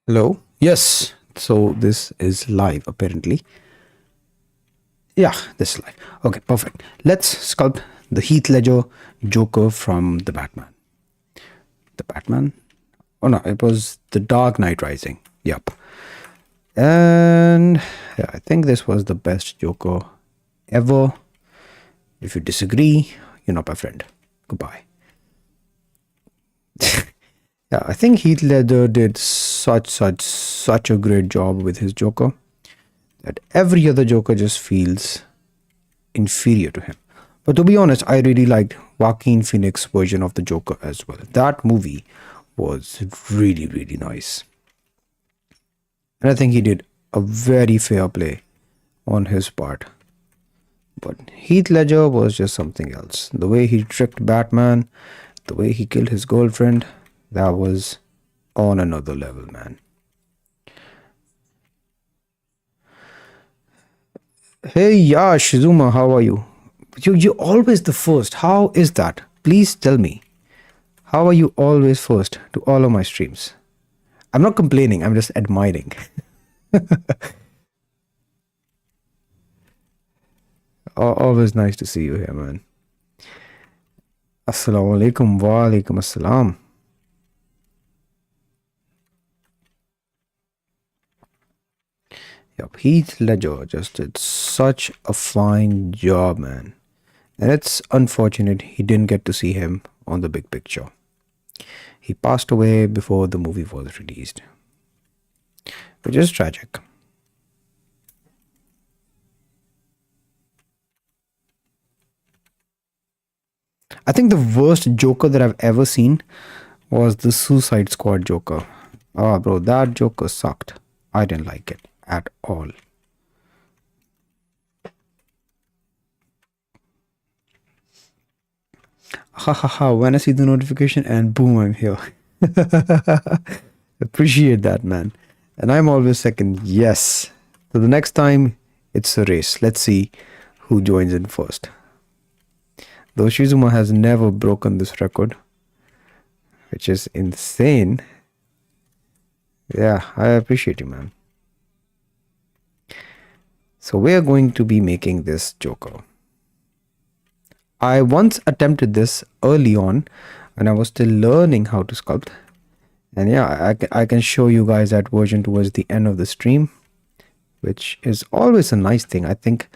Hello? Yes. So this is live apparently. Yeah, this is live. Okay, perfect. Let's sculpt the Heath Ledger Joker from the Batman. The Batman? Oh no, it was the Dark Knight Rising. Yep. And yeah, I think this was the best Joker ever. If you disagree, you're not my friend. Goodbye. Yeah, I think Heath Ledger did such a great job with his Joker that every other Joker just feels inferior to him. But to be honest, I really liked Joaquin Phoenix's version of the Joker as well. That movie was really nice. And I think he did a very fair play on his part. But Heath Ledger was just something else. The way he tricked Batman, the way he killed his girlfriend, that was on another level, man. Hey, yeah, Shizuma, how are you? You're always the first. How is that? Please tell me. How are you always first to all of my streams? I'm not complaining, I'm just admiring. Always nice to see you here, man. Assalamu alaikum wa alaikum assalam. Yep, Heath Ledger just did such a fine job, man. And it's unfortunate he didn't get to see him on the big picture. He passed away before the movie was released, which is tragic. I think the worst Joker that I've ever seen was the Suicide Squad Joker. Oh, bro, that Joker sucked. I didn't like it at all. Ha ha ha, when I see the notification and boom, I'm here. Appreciate that, man. And I'm always second. Yes. So the next time, it's a race. Let's see who joins in first. Though Shizuma has never broken this record, which is insane. Yeah, I appreciate you, man. So we're going to be making this Joker. I once attempted this early on when I was still learning how to sculpt. And yeah, I can show you guys that version towards the end of the stream, which is always a nice thing. I think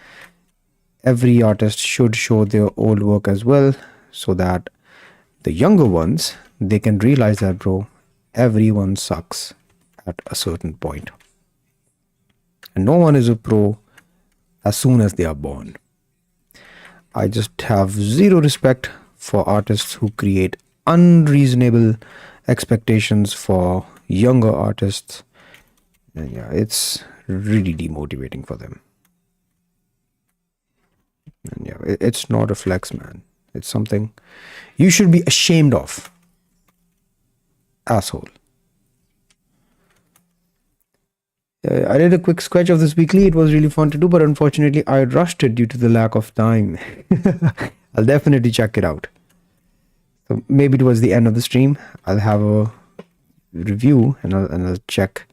every artist should show their old work as well, so that the younger ones, they can realize that, bro, everyone sucks at a certain point. And no one is a pro as soon as they are born. I just have zero respect for artists who create unreasonable expectations for younger artists. And yeah, it's really demotivating for them. And yeah, it's not a flex, man. It's something you should be ashamed of. Asshole. I did a quick sketch of this weekly. It was really fun to do, but unfortunately I rushed it due to the lack of time. I'll definitely check it out. So maybe towards the end of the stream, I'll have a review and I'll check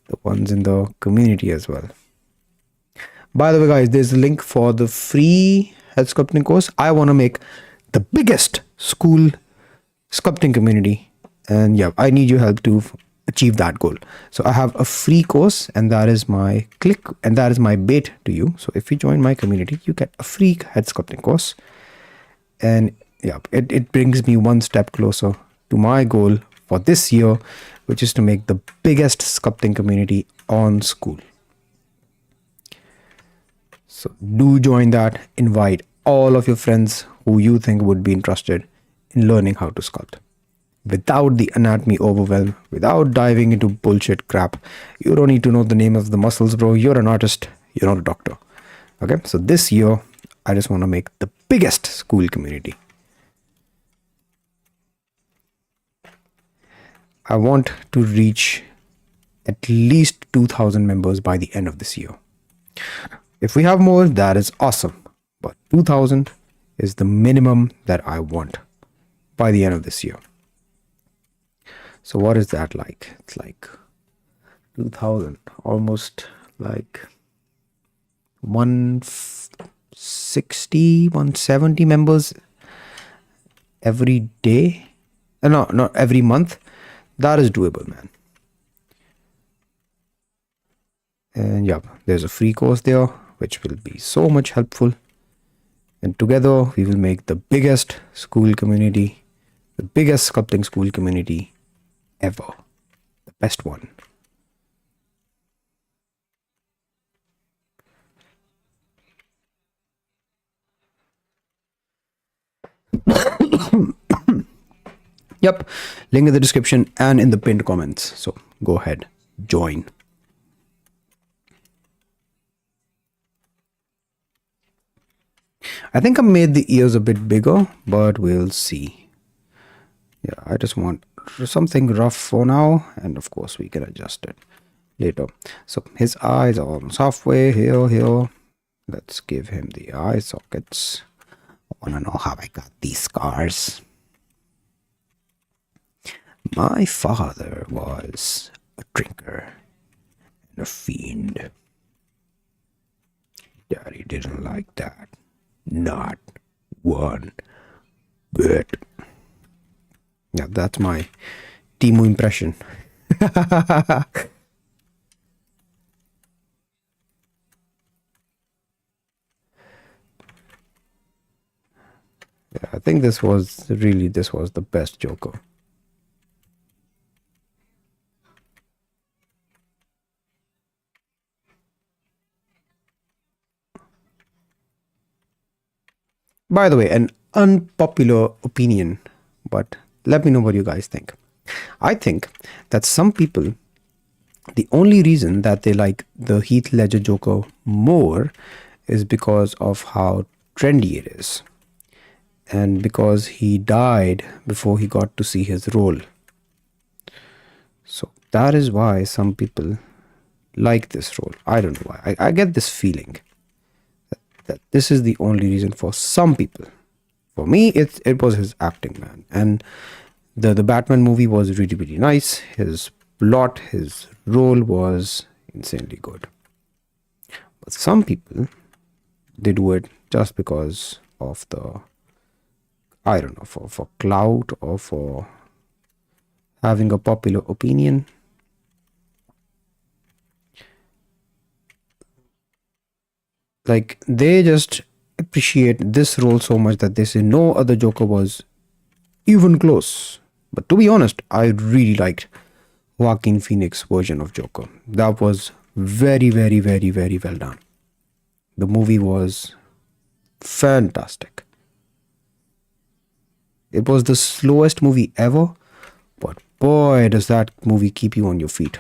the ones in the community as well. By the way, guys, there's a link for the free head sculpting course. I want to make the biggest school sculpting community. And yeah, I need your help to achieve that goal. So I have a free course, and that is my click, and that is my bait to you. So if you join my community, you get a free head sculpting course. And yeah, it brings me one step closer to my goal for this year, which is to make the biggest sculpting community on school. So do join that. Invite all of your friends who you think would be interested in learning how to sculpt. Without the anatomy overwhelm, without diving into bullshit crap. You don't need to know the name of the muscles, bro. You're an artist. You're not a doctor. Okay, so this year, I just want to make the biggest school community. I want to reach at least 2,000 members by the end of this year. If we have more, that is awesome. But 2,000 is the minimum that I want by the end of this year. So what is that like? It's like 2,000. Almost like 160, 170 members every day. No, not every month. That is doable, man. And yeah, there's a free course there, which will be so much helpful. And together, we will make the biggest school community, the biggest sculpting school community ever. The best one. Yep, link in the description and in the pinned comments. So go ahead, join. I think I made the ears a bit bigger, but we'll see. Yeah, I just want something rough for now, and of course we can adjust it later. So his eyes are almost halfway here. Let's give him the eye sockets. I wanna know how I got these scars. My father was a drinker and a fiend. Daddy didn't like that. Not one bit. Yeah, that's my Timu impression. Yeah, I think this was the best Joker. By the way, an unpopular opinion, but let me know what you guys think. I think that some people, the only reason that they like the Heath Ledger Joker more is because of how trendy it is. And because he died before he got to see his role. So that is why some people like this role. I don't know why. I get this feeling that this is the only reason for some people. For me, it was his acting, man. And the Batman movie was really nice. His plot, his role was insanely good. But some people, they do it just because of the, I don't know, for clout or for having a popular opinion. Like, they just appreciate this role so much that they say no other Joker was even close. But to be honest, I really liked Joaquin Phoenix version of Joker. That was very well done. The movie was fantastic. It was the slowest movie ever, but boy, does that movie keep you on your feet.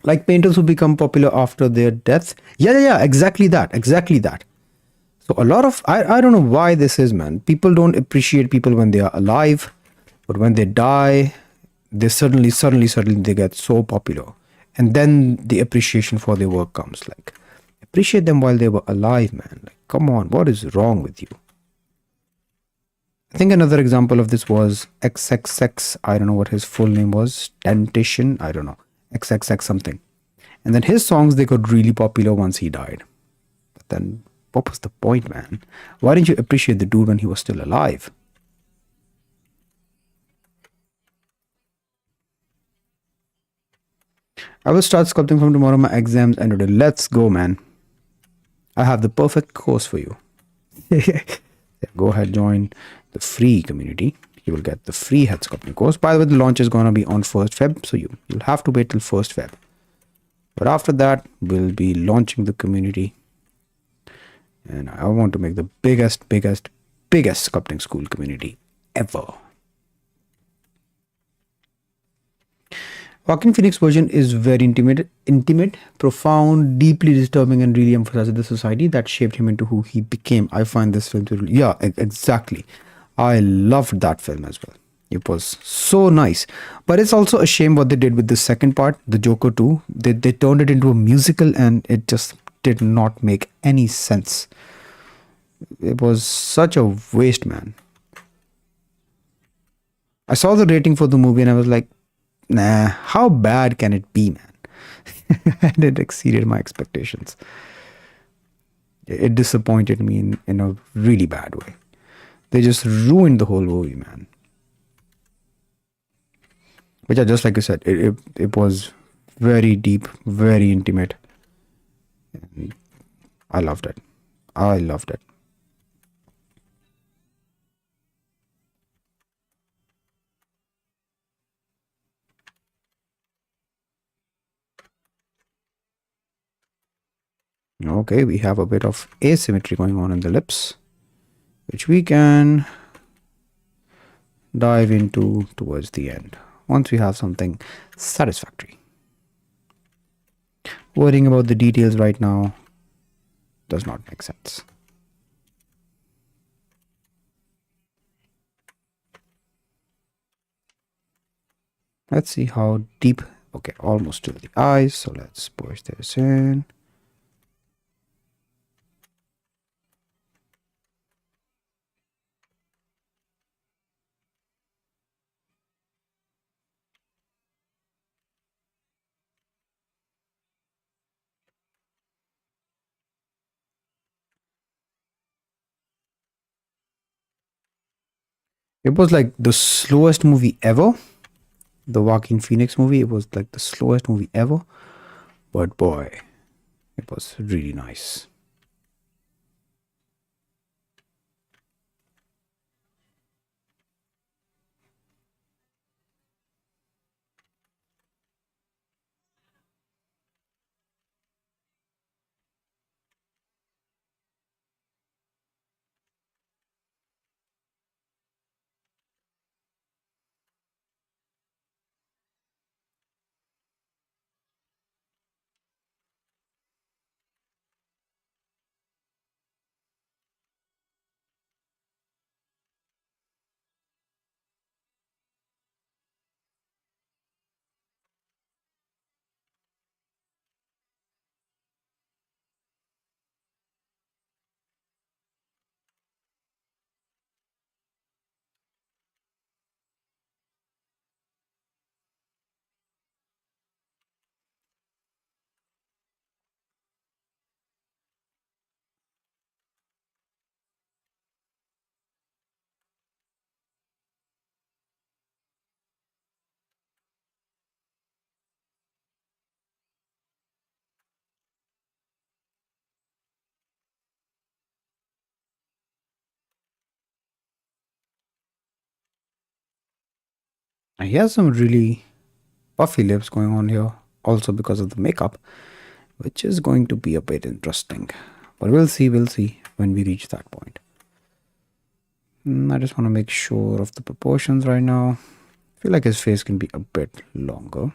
Like painters who become popular after their death. Yeah, exactly that. So a lot of, I don't know why this is, man. People don't appreciate people when they are alive, but when they die, they suddenly they get so popular. And then the appreciation for their work comes. Like, appreciate them while they were alive, man. Like, come on, what is wrong with you? I think another example of this was XXX. I don't know what his full name was. Temptation. I don't know. XXX something. And then his songs, they got really popular once he died. But then what was the point, man? Why didn't you appreciate the dude when he was still alive? I will start sculpting from tomorrow. My exams ended. Let's go, man. I have the perfect course for you. Go ahead, join the free community. You will get the free head sculpting course. By the way, the launch is going to be on 1st Feb. So you'll have to wait till 1st Feb. But after that, we'll be launching the community. And I want to make the biggest sculpting school community ever. Joaquin Phoenix version is very intimate, profound, deeply disturbing, and really emphasizes the society that shaped him into who he became. I find this film to really, yeah, exactly. I loved that film as well. It was so nice. But it's also a shame what they did with the second part, the Joker 2. They turned it into a musical and it just did not make any sense. It was such a waste, man. I saw the rating for the movie and I was like, Nah, how bad can it be, man? And it exceeded my expectations. It disappointed me in a really bad way. They just ruined the whole movie, man. Which I just like you said, it was very deep, very intimate. I loved it. I loved it. Okay, we have a bit of asymmetry going on in the lips, which we can dive into towards the end once we have something satisfactory. Worrying about the details right now does not make sense. Let's see how deep. Okay, almost to the eyes. So let's push this in. It was like the slowest movie ever. The Joaquin Phoenix movie. It was like the slowest movie ever. But boy, it was really nice. And he has some really puffy lips going on here, also because of the makeup, which is going to be a bit interesting. But we'll see when we reach that point. I just want to make sure of the proportions right now. I feel like his face can be a bit longer.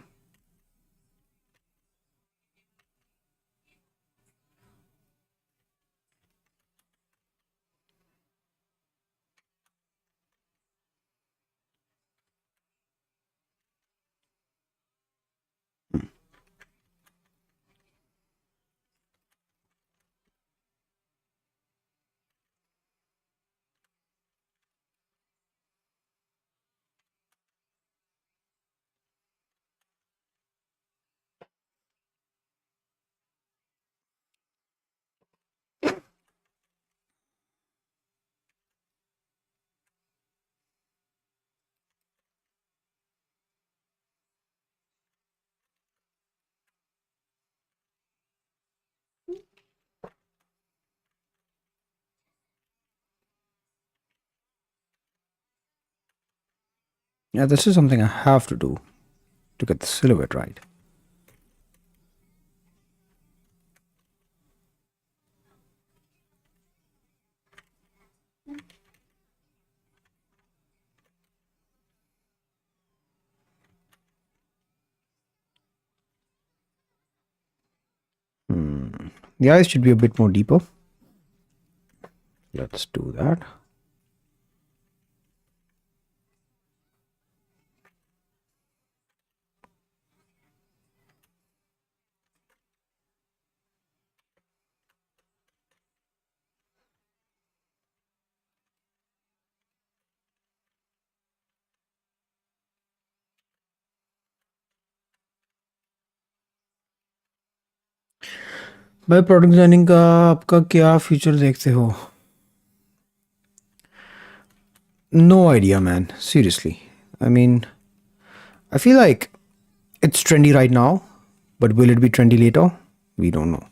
Yeah, this is something I have to do to get the silhouette right. The eyes should be a bit more deeper. Let's do that. भाई product designing का आपका क्या future देखते हो? No idea man, seriously. I mean, I feel like it's trendy right now, but will it be trendy later? We don't know.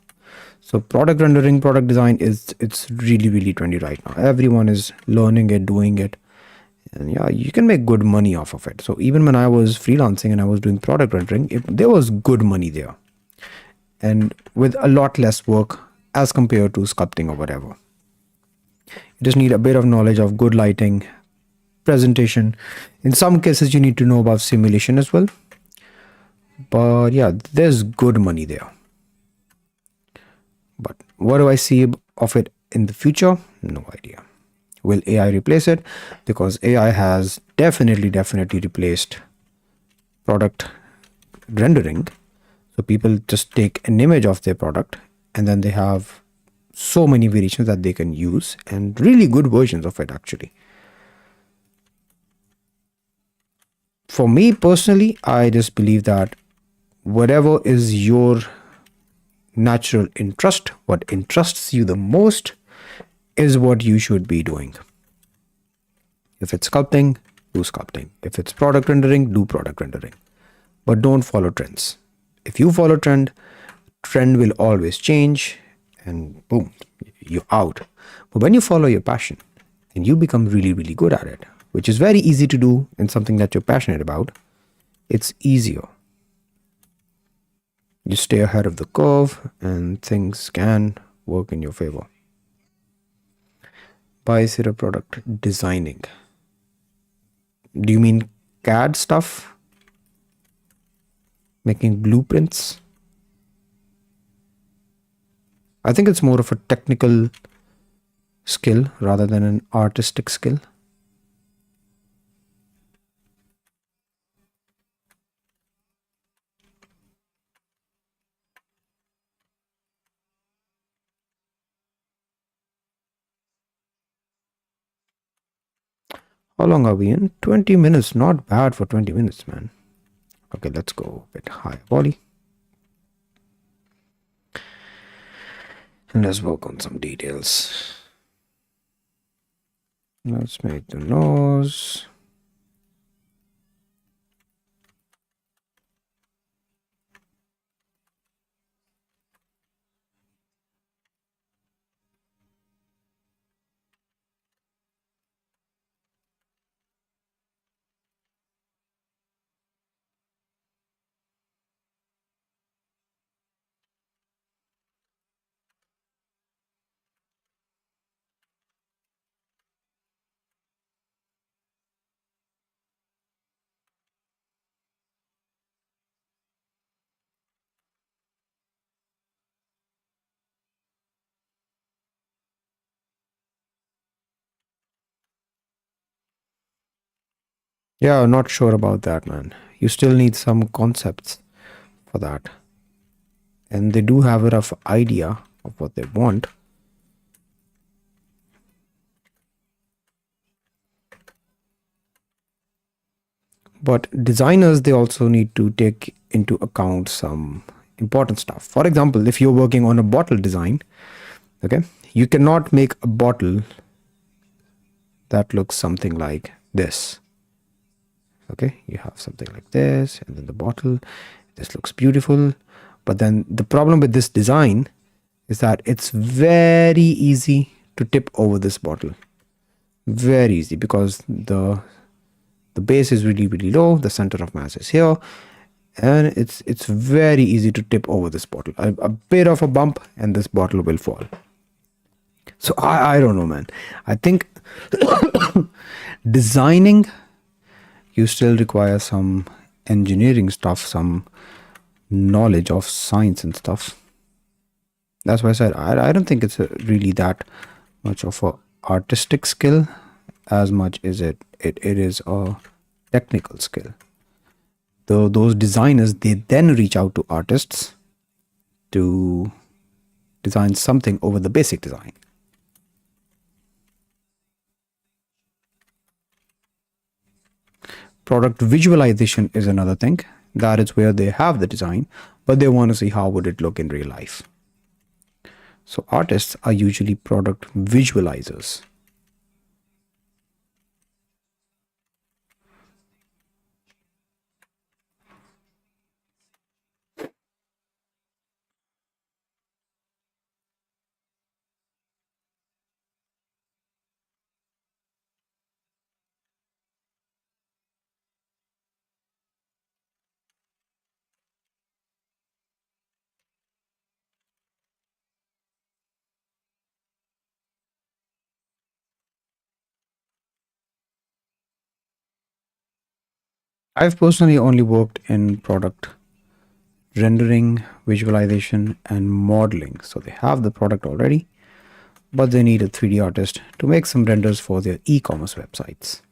So product rendering, product design it's really trendy right now. Everyone is learning it, doing it, and yeah, you can make good money off of it. So even when I was freelancing and I was doing product rendering, there was good money there, and with a lot less work as compared to sculpting or whatever. You just need a bit of knowledge of good lighting, presentation. In some cases, you need to know about simulation as well. But yeah, there's good money there. But what do I see of it in the future? No idea. Will AI replace it? Because AI has definitely replaced product rendering. So people just take an image of their product and then they have so many variations that they can use, and really good versions of it actually. For me personally, I just believe that whatever is your natural interest, what interests you the most, is what you should be doing. If it's sculpting, do sculpting. If it's product rendering, do product rendering. But don't follow trends. If you follow trend will always change and boom, you're out. But when you follow your passion and you become really good at it, which is very easy to do in something that you're passionate about, it's easier. You stay ahead of the curve and things can work in your favor. By zero product designing. Do you mean CAD stuff? Making blueprints? I think it's more of a technical skill rather than an artistic skill. How long are we in? 20 minutes. Not bad for 20 minutes, man. Okay, let's go a bit higher body. And let's work on some details. Let's make the nose. Yeah, not sure about that, man. You still need some concepts for that. And they do have a rough idea of what they want. But designers, they also need to take into account some important stuff. For example, if you're working on a bottle design, okay, you cannot make a bottle that looks something like this. Okay, you have something like this, and then the bottle, this looks beautiful. But then the problem with this design is that it's very easy to tip over this bottle. Very easy, because the base is really low, the center of mass is here, and it's very easy to tip over this bottle. A bit of a bump and this bottle will fall. So I don't know, man. I think designing, you still require some engineering stuff, some knowledge of science and stuff. That's why I said I don't think it's really that much of a artistic skill as much as it is a technical skill. Though those designers, they then reach out to artists to design something over the basic design. Product visualization is another thing. That is where they have the design, but they want to see how would it look in real life. So artists are usually product visualizers. I've personally only worked in product rendering, visualization, and modeling. So they have the product already, but they need a 3D artist to make some renders for their e-commerce websites.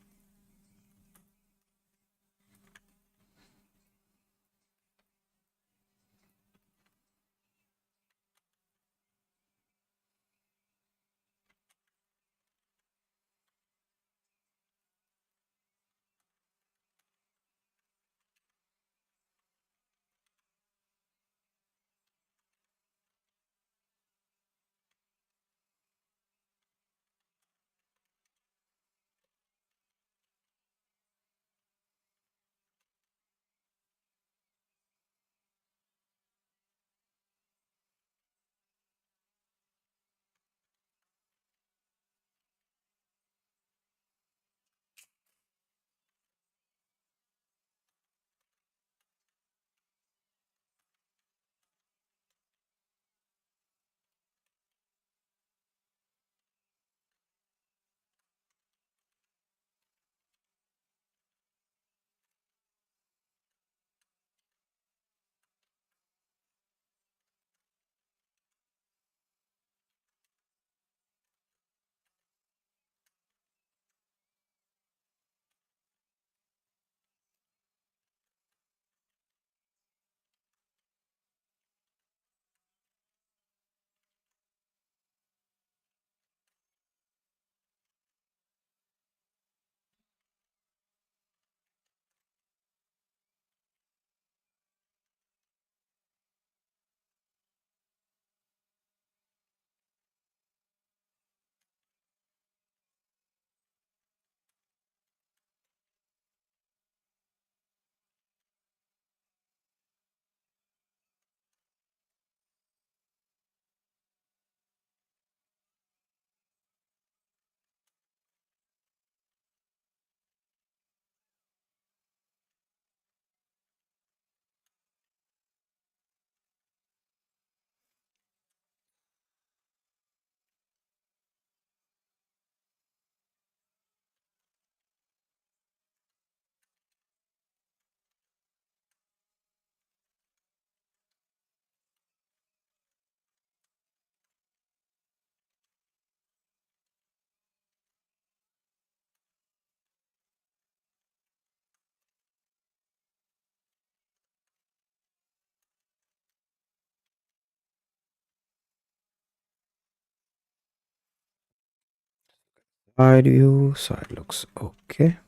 Side view, side looks okay.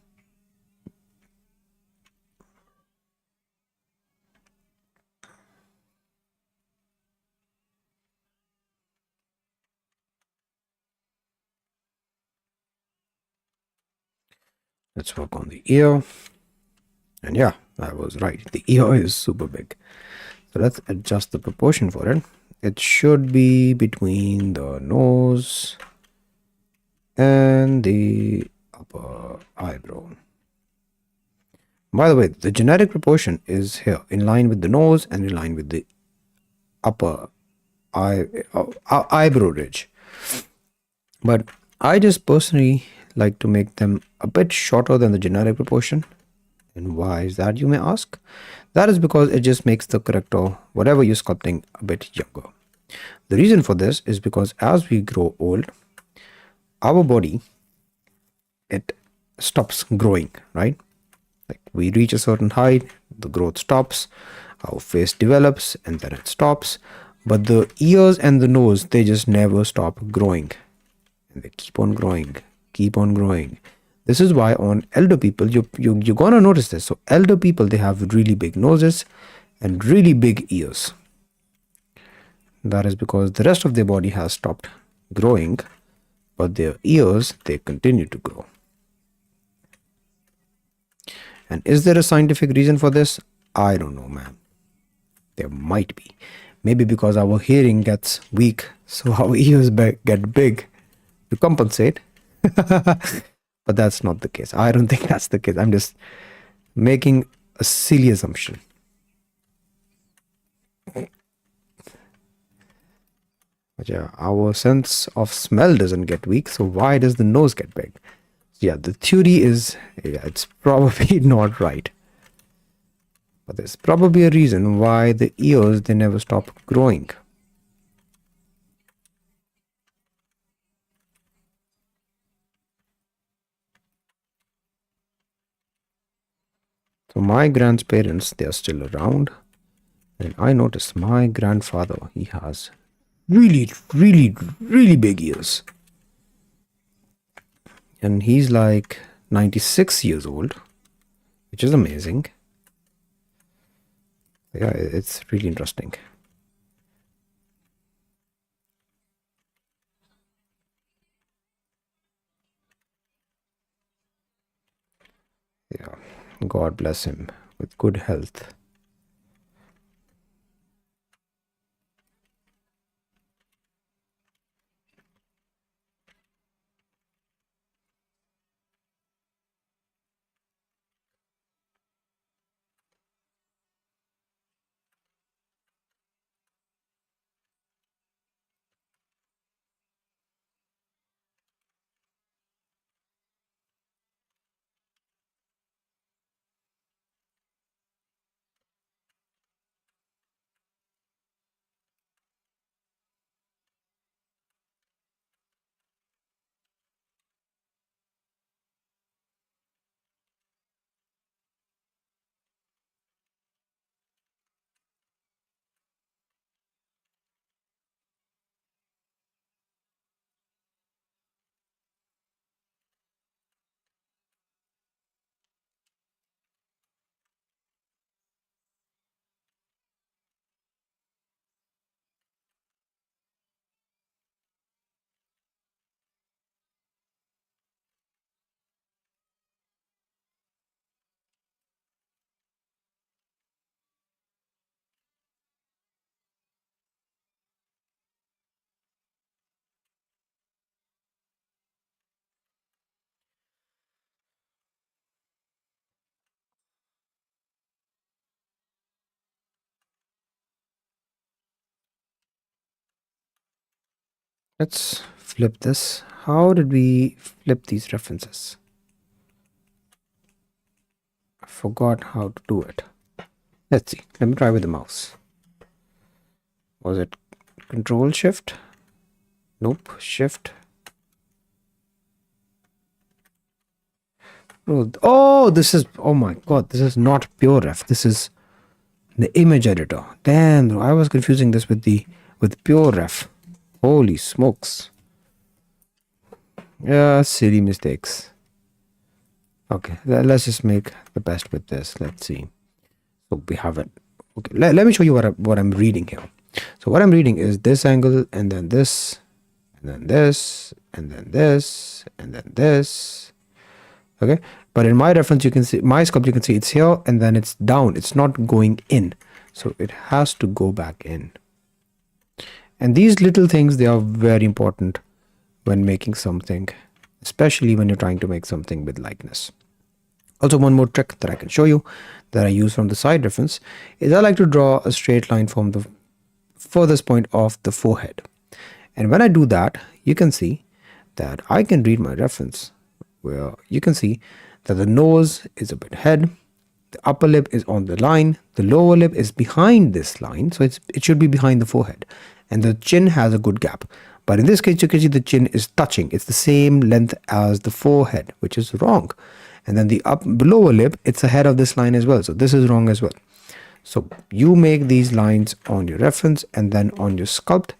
Let's work on the ear. And yeah, I was right. The ear is super big. So let's adjust the proportion for it. It should be between the nose and the upper eyebrow. By the way, the generic proportion is here, in line with the nose and in line with the upper eyebrow ridge. But I just personally like to make them a bit shorter than the generic proportion. And why is that, you may ask? That is because it just makes the character, whatever you're sculpting, a bit younger. The reason for this is because as we grow old, our body, it stops growing, right? Like we reach a certain height, the growth stops, our face develops, and then it stops. But the ears and the nose, they just never stop growing. And they keep on growing, keep on growing. This is why on elder people, you're gonna notice this. So elder people, they have really big noses and really big ears. That is because the rest of their body has stopped growing, but their ears, they continue to grow. And is there a scientific reason for this? I don't know, man. There might be. Maybe because our hearing gets weak, so our ears get big to compensate. But that's not the case. I don't think that's the case. I'm just making a silly assumption. But yeah, our sense of smell doesn't get weak, so why does the nose get big? Yeah, the theory is, yeah, it's probably not right. But there's probably a reason why the ears, they never stop growing. So my grandparents, they are still around. And I noticed my grandfather, he has really, really, really big ears. And he's like 96 years old, which is amazing. Yeah, it's really interesting. Yeah, God bless him with good health. Let's flip this. How did we flip these references? I forgot how to do it. Let's see. Let me try with the mouse. Was it Control Shift? Nope. Shift. Oh, this is, oh my God, this is not PureRef. This is the image editor. Damn, bro, I was confusing this with PureRef. Holy smokes. Yeah, silly mistakes. Okay, let's just make the best with this. Let's see. So we have it. Okay, let me show you what I'm reading here. So what I'm reading is this angle, and then this, and then this, and then this, and then this. Okay, but in my reference, you can see my sculpt, you can see it's here, and then it's down. It's not going in, so it has to go back in. And these little things, they are very important when making something, especially when you're trying to make something with likeness. Also, one more trick that I can show you that I use from the side reference is I like to draw a straight line from the furthest point of the forehead. And when I do that, you can see that I can read my reference, where you can see that the nose is a bit ahead, the upper lip is on the line, the lower lip is behind this line, so it should be behind the forehead, and the chin has a good gap. But in this case, you can see the chin is touching. It's the same length as the forehead, which is wrong. And then the lower lip, it's ahead of this line as well. So this is wrong as well. So you make these lines on your reference and then on your sculpt,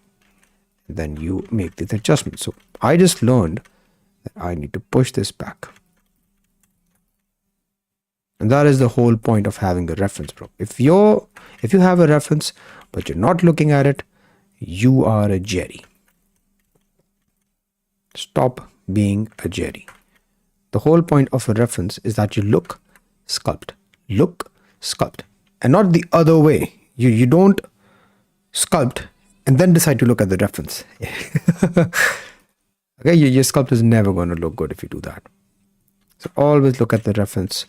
and then you make these adjustments. So I just learned that I need to push this back. And that is the whole point of having a reference, bro. If you have a reference, but you're not looking at it, You are a Jerry. Stop being a Jerry. The whole point of a reference is that you look, sculpt, and not the other way. You don't sculpt and then decide to look at the reference. Okay, your sculpt is never going to look good if you do that. So always look at the reference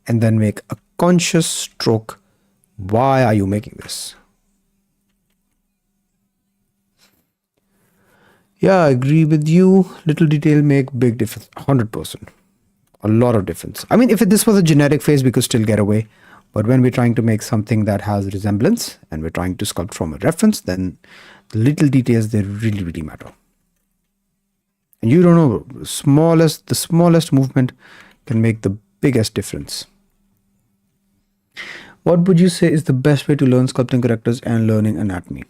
and then make a conscious stroke. Why are you making this? Yeah, I agree with you. Little detail make big difference. 100%. A lot of difference. I mean, if this was a generic face, we could still get away. But when we're trying to make something that has resemblance and we're trying to sculpt from a reference, then the little details, they really, really matter. And you don't know, the smallest movement can make the biggest difference. What would you say is the best way to learn sculpting characters and learning anatomy?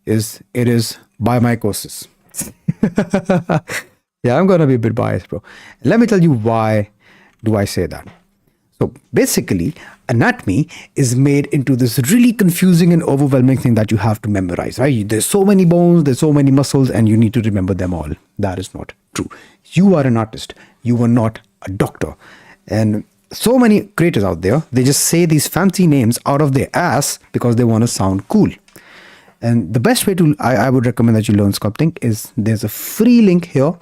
It is buy my courses. Yeah, I'm going to be a bit biased, bro. Let me tell you why do I say that. So basically, anatomy is made into this really confusing and overwhelming thing that you have to memorize, right? There's so many bones, there's so many muscles, and you need to remember them all. That is not true. You are an artist. You are not a doctor. And so many creators out there, they just say these fancy names out of their ass because they want to sound cool. And the best way to, I would recommend that you learn sculpting is there's a free link here.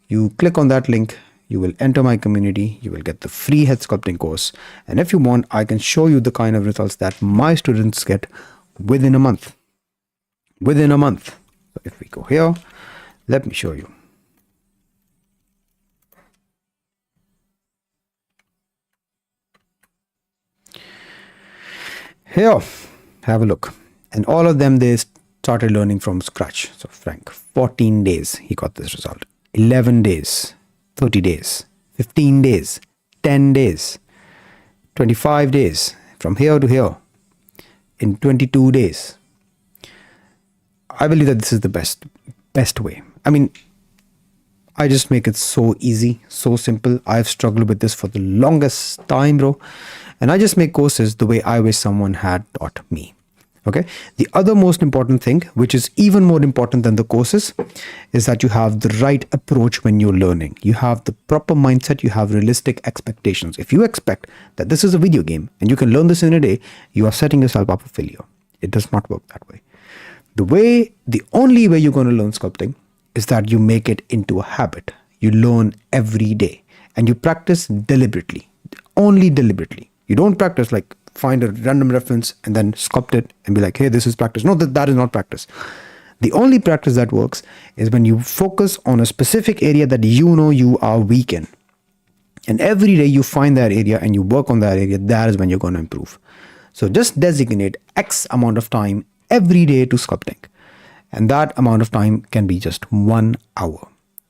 You click on that link. You will enter my community, you will get the free head sculpting course. And if you want, I can show you the kind of results that my students get within a month. Within a month. So if we go here, let me show you. Here, have a look. And all of them, they started learning from scratch. So Frank, 14 days, he got this result. 11 days. 30 days, 15 days, 10 days, 25 days, from here to here, in 22 days. I believe that this is the best way. I mean, I just make it so easy, so simple. I've struggled with this for the longest time, bro. And I just make courses the way I wish someone had taught me. Okay. The other most important thing, which is even more important than the courses, is that you have the right approach when you're learning. You have the proper mindset. You have realistic expectations. If you expect that this is a video game and you can learn this in a day, you are setting yourself up for failure. It does not work that way. The only way you're going to learn sculpting is that you make it into a habit. You learn every day and you practice deliberately, only deliberately. You don't practice like find a random reference and then sculpt it and be like, hey, this is practice. No, that is not practice. The only practice that works is when you focus on a specific area that you know you are weak in. And every day you find that area and you work on that area, that is when you're going to improve. So just designate X amount of time every day to sculpting. And that amount of time can be just 1 hour.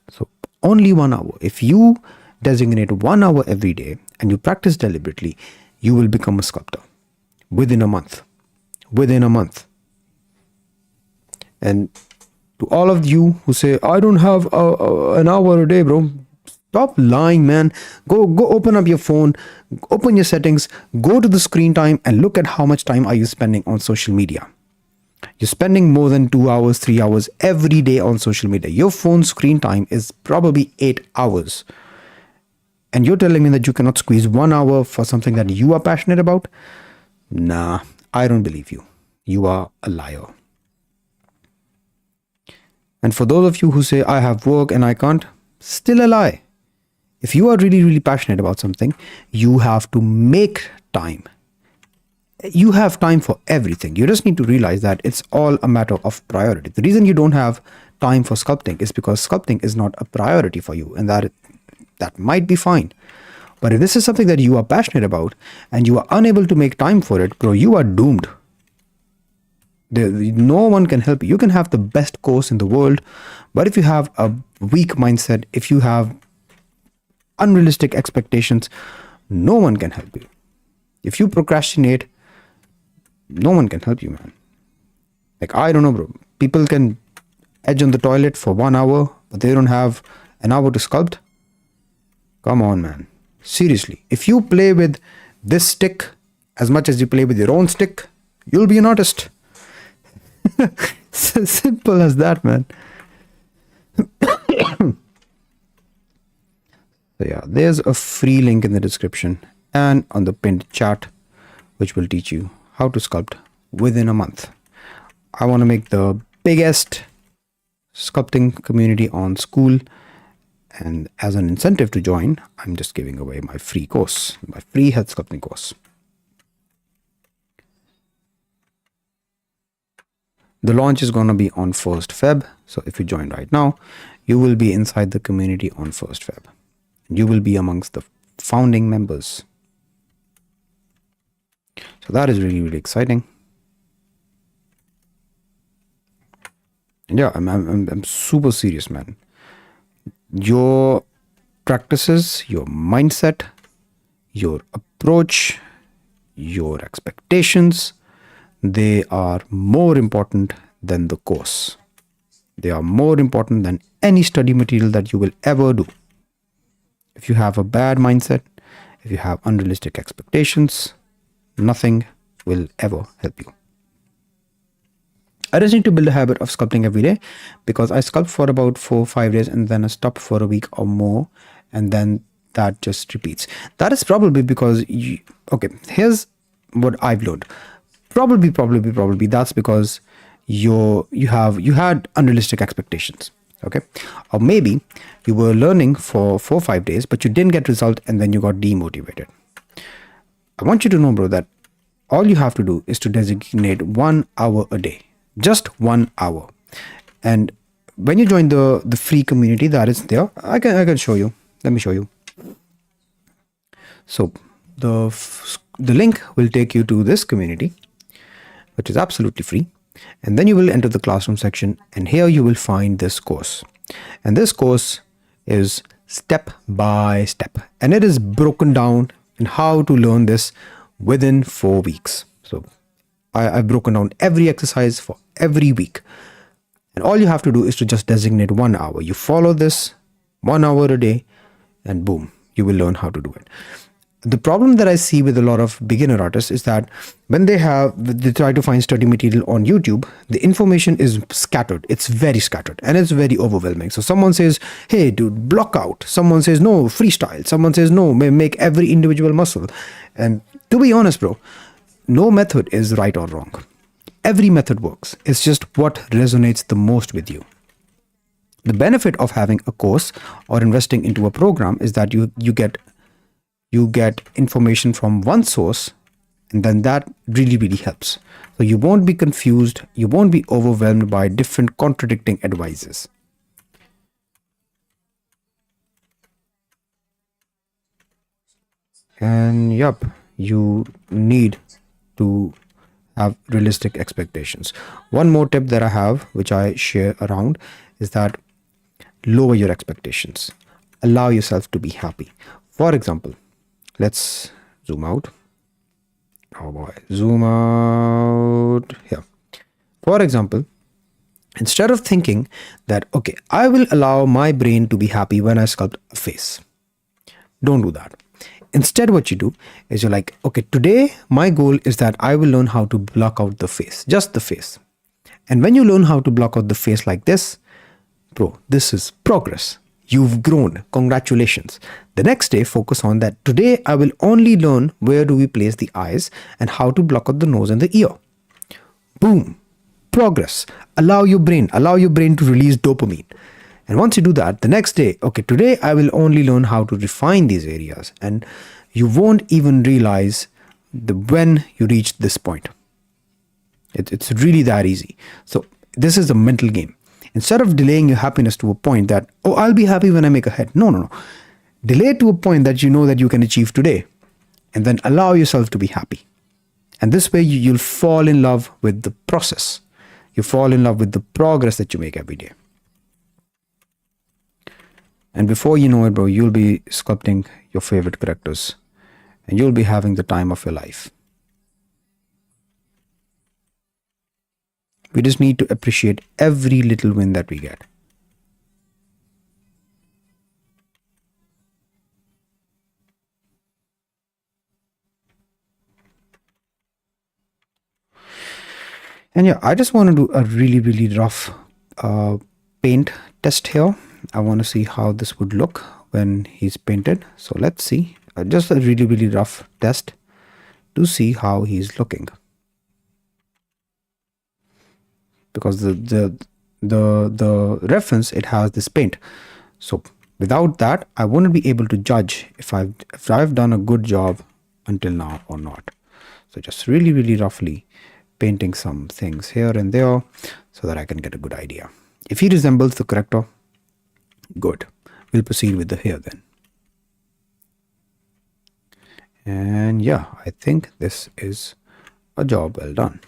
So only 1 hour. If you designate 1 hour every day and you practice deliberately, you will become a sculptor within a month. Within a month. And to all of you who say, I don't have an hour a day, bro. Stop lying, man. Go open up your phone, open your settings, go to the screen time and look at how much time are you spending on social media. You're spending more than 2 hours, 3 hours every day on social media. Your phone screen time is probably 8 hours. And you're telling me that you cannot squeeze 1 hour for something that you are passionate about? Nah, I don't believe you. You are a liar. And for those of you who say, I have work and I can't, still a lie. If you are really, really passionate about something, you have to make time. You have time for everything. You just need to realize that it's all a matter of priority. The reason you don't have time for sculpting is because sculpting is not a priority for you, and that might be fine. But if this is something that you are passionate about and you are unable to make time for it, bro, you are doomed. No one can help you. You can have the best course in the world, but if you have a weak mindset, if you have unrealistic expectations, no one can help you. If you procrastinate, no one can help you, man. Like, I don't know, bro. People can edge on the toilet for 1 hour, but they don't have an hour to sculpt. Come on, man. Seriously. If you play with this stick as much as you play with your own stick, you'll be an artist. Simple as that, man. So yeah, there's a free link in the description and on the pinned chat, which will teach you how to sculpt within a month. I want to make the biggest sculpting community on School, and as an incentive to join, I'm just giving away my free course, my free health sculpting course. The launch is going to be on 1st Feb. So if you join right now, you will be inside the community on 1st Feb. You will be amongst the founding members. So that is really, really exciting. And yeah, I'm super serious, man. Your practices, your mindset, your approach, your expectations, they are more important than the course. They are more important than any study material that you will ever do. If you have a bad mindset, if you have unrealistic expectations, nothing will ever help you. I just need to build a habit of sculpting every day, because I sculpt for about 4 or 5 days and then I stop for a week or more, and then that just repeats. That is probably because okay, here's what I've learned. Probably that's because you had unrealistic expectations. Okay, or maybe you were learning for 4 or 5 days, but you didn't get result and then you got demotivated. I want you to know, bro, that all you have to do is to designate 1 hour a day, just 1 hour. And when you join the free community that is there, I can show you. Let me show you. So the link will take you to this community, which is absolutely free. And then you will enter the classroom section, and here you will find this course. And this course is step by step, and it is broken down in how to learn this within 4 weeks. So I've broken down every exercise for every week. And all you have to do is to just designate 1 hour. You follow this 1 hour a day, and boom, you will learn how to do it. The problem that I see with a lot of beginner artists is that when they try to find study material on YouTube, the information is scattered. It's very scattered and it's very overwhelming. So someone says, hey dude, block out. Someone says, no, freestyle. Someone says, no, make every individual muscle. And to be honest, bro, no method is right or wrong. Every method works. It's just what resonates the most with you. The benefit of having a course or investing into a program is that you get information from one source, and then that really, really helps. So you won't be confused. You won't be overwhelmed by different contradicting advices. And yep, you need to have realistic expectations. One more tip that I have, which I share around, is that lower your expectations. Allow yourself to be happy. For example, let's zoom out. Oh boy, zoom out here. For example, instead of thinking that, okay, I will allow my brain to be happy when I sculpt a face. Don't do that. Instead, what you do is you're like, okay, today my goal is that I will learn how to block out the face, just the face. And when you learn how to block out the face like this, bro, this is progress. You've grown. Congratulations. The next day, focus on that. Today, I will only learn where do we place the eyes and how to block out the nose and the ear. Boom. Progress. Allow your brain to release dopamine. And once you do that, the next day, okay, today I will only learn how to refine these areas. And you won't even realize when you reach this point. It's really that easy. So this is a mental game. Instead of delaying your happiness to a point that, oh, I'll be happy when I make a head. No. Delay it to a point that you know that you can achieve today, and then allow yourself to be happy. And this way you'll fall in love with the process. You fall in love with the progress that you make every day. And before you know it, bro, you'll be sculpting your favorite characters, and you'll be having the time of your life. We just need to appreciate every little win that we get. And yeah, I just want to do a really, really rough paint test here. I want to see how this would look when he's painted. So let's see. Just a really, really rough test to see how he's looking. Because the reference, it has this paint. So without that, I wouldn't be able to judge if I've done a good job until now or not. So just really, really roughly painting some things here and there so that I can get a good idea. If he resembles the character, good. We'll proceed with the hair then. And yeah, I think this is a job well done.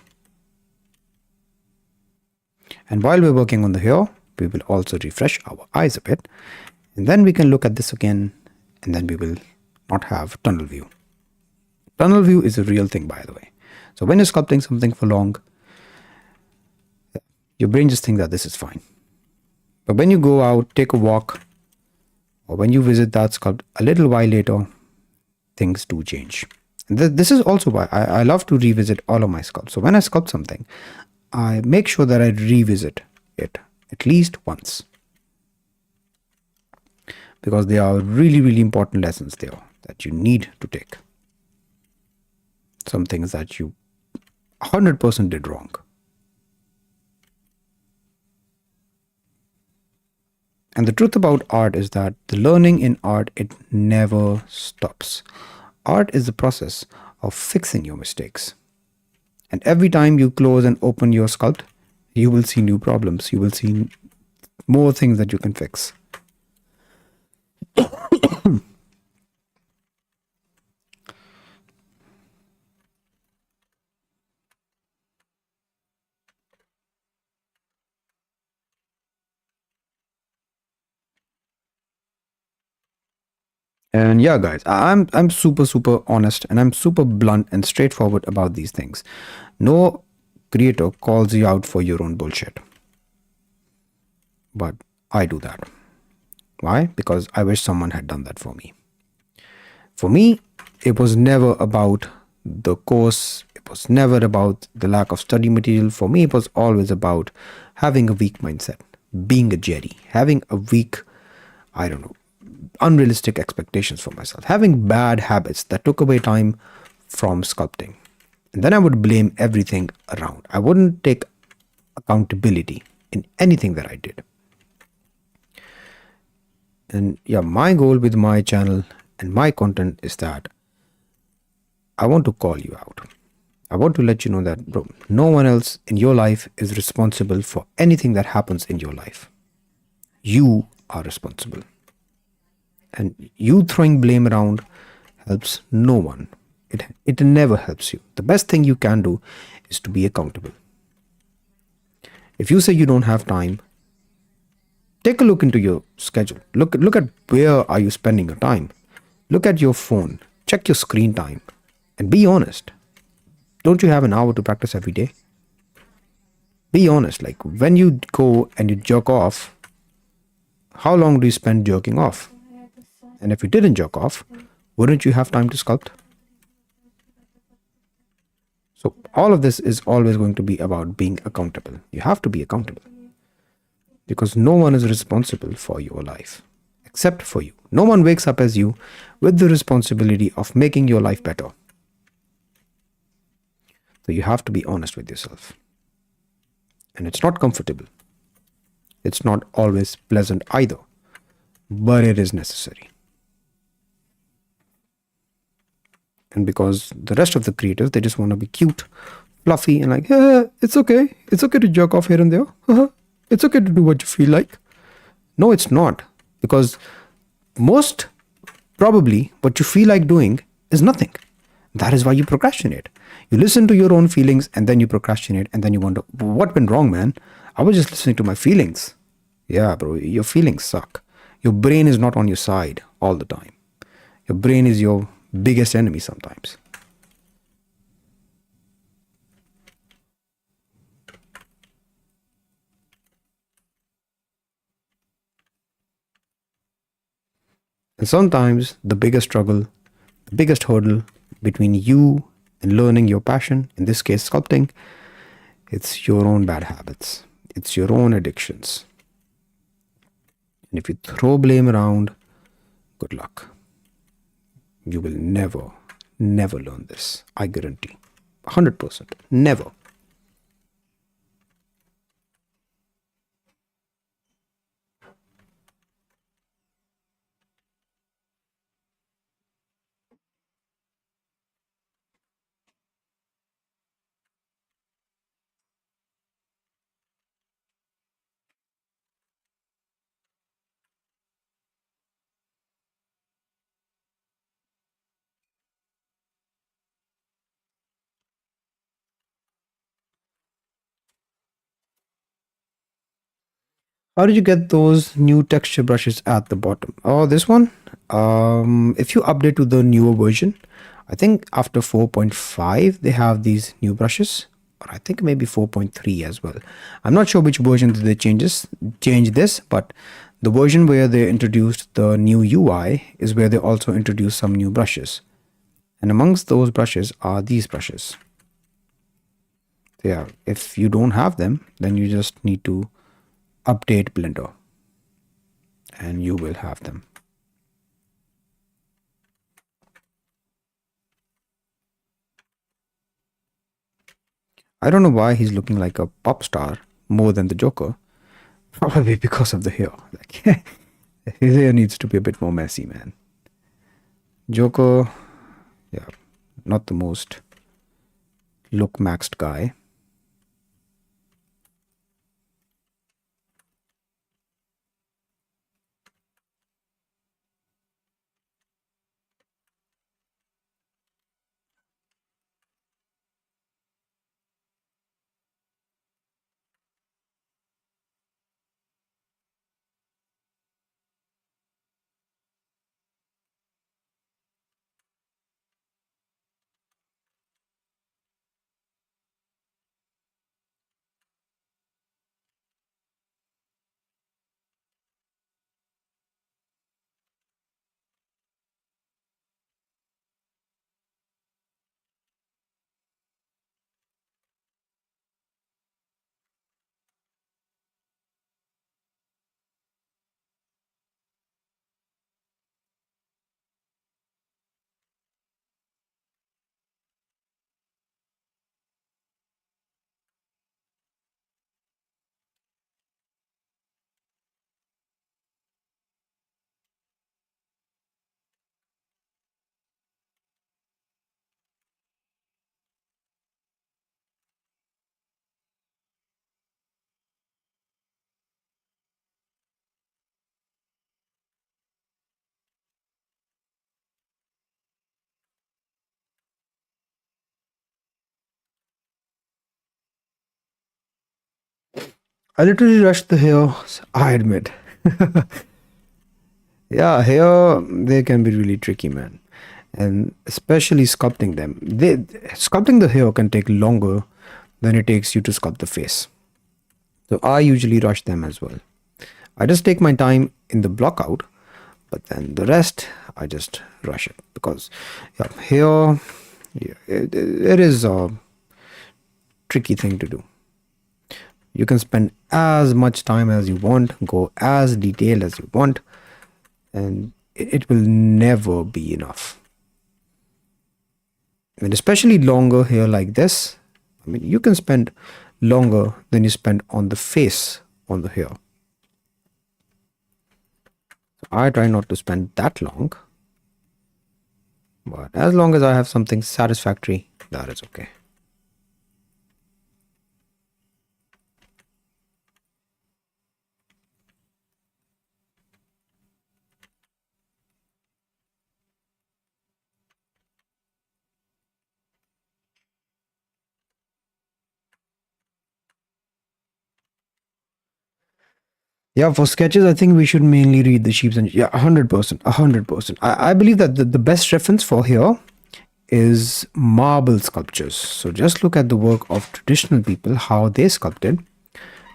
And while we're working on the hair, we will also refresh our eyes a bit. And then we can look at this again, and then we will not have tunnel view. Tunnel view is a real thing, by the way. So when you're sculpting something for long, your brain just thinks that this is fine. But when you go out, take a walk, or when you visit that sculpt a little while later, things do change. And this is also why I love to revisit all of my sculpts. So when I sculpt something, I make sure that I revisit it at least once. Because there are really, really important lessons there that you need to take. Some things that you 100% did wrong. And the truth about art is that the learning in art, it never stops. Art is the process of fixing your mistakes. And every time you close and open your sculpt, you will see new problems. You will see more things that you can fix. And yeah, guys, I'm super, super honest, and I'm super blunt and straightforward about these things. No creator calls you out for your own bullshit. But I do that. Why? Because I wish someone had done that for me. For me, it was never about the course. It was never about the lack of study material. For me, it was always about having a weak mindset, being a Jerry, having a weak, I don't know, unrealistic expectations for myself, having bad habits that took away time from sculpting. And then I would blame everything around. I wouldn't take accountability in anything that I did. And yeah, my goal with my channel and my content is that I want to call you out. I want to let you know that, bro, no one else in your life is responsible for anything that happens in your life. You are responsible. And you throwing blame around helps no one. It never helps you. The best thing you can do is to be accountable. If you say you don't have time, take a look into your schedule. Look at where are you spending your time. Look at your phone. Check your screen time. And be honest. Don't you have an hour to practice every day? Be honest. Like when you go and you jerk off, how long do you spend jerking off? And if you didn't jerk off, wouldn't you have time to sculpt? So all of this is always going to be about being accountable. You have to be accountable. Because no one is responsible for your life except for you. No one wakes up as you with the responsibility of making your life better. So you have to be honest with yourself. And it's not comfortable. It's not always pleasant either. But it is necessary. And because the rest of the creators, they just want to be cute, fluffy, and like, yeah, it's okay. It's okay to jerk off here and there. It's okay to do what you feel like. No, it's not. Because most probably what you feel like doing is nothing. That is why you procrastinate. You listen to your own feelings and then you procrastinate and then you wonder, what went wrong, man? I was just listening to my feelings. Yeah, bro, your feelings suck. Your brain is not on your side all the time. Your brain is your biggest enemy sometimes. And sometimes the biggest struggle, the biggest hurdle between you and learning your passion, in this case sculpting, It's your own bad habits. It's your own addictions. And if you throw blame around, good luck. You will never, never learn this. I guarantee. 100%. Never. How did you get those new texture brushes at the bottom? Oh, this one? If you update to the newer version, I think after 4.5, they have these new brushes. Or I think maybe 4.3 as well. I'm not sure which version did they change this, but the version where they introduced the new UI is where they also introduced some new brushes. And amongst those brushes are these brushes. Yeah, if you don't have them, then you just need to update Blender and you will have them. I don't know why he's looking like a pop star more than the Joker. Probably because of the hair. Like, his hair needs to be a bit more messy, man. Joker, yeah, not the most look maxed guy. I literally rushed the hair, I admit. Yeah, hair, they can be really tricky, man. And especially sculpting them. Sculpting the hair can take longer than it takes you to sculpt the face. So I usually rush them as well. I just take my time in the block out, but then the rest I just rush it because yeah, hair, yeah, it is a tricky thing to do. You can spend as much time as you want, go as detailed as you want, and it will never be enough. And especially longer hair like this, I mean, you can spend longer than you spend on the face on the hair. So I try not to spend that long, but as long as I have something satisfactory, that is okay. Yeah, for sketches, I think we should mainly read the sheeps and yeah, 100%, 100%. I believe that the best reference for here is marble sculptures. So just look at the work of traditional people, how they sculpted,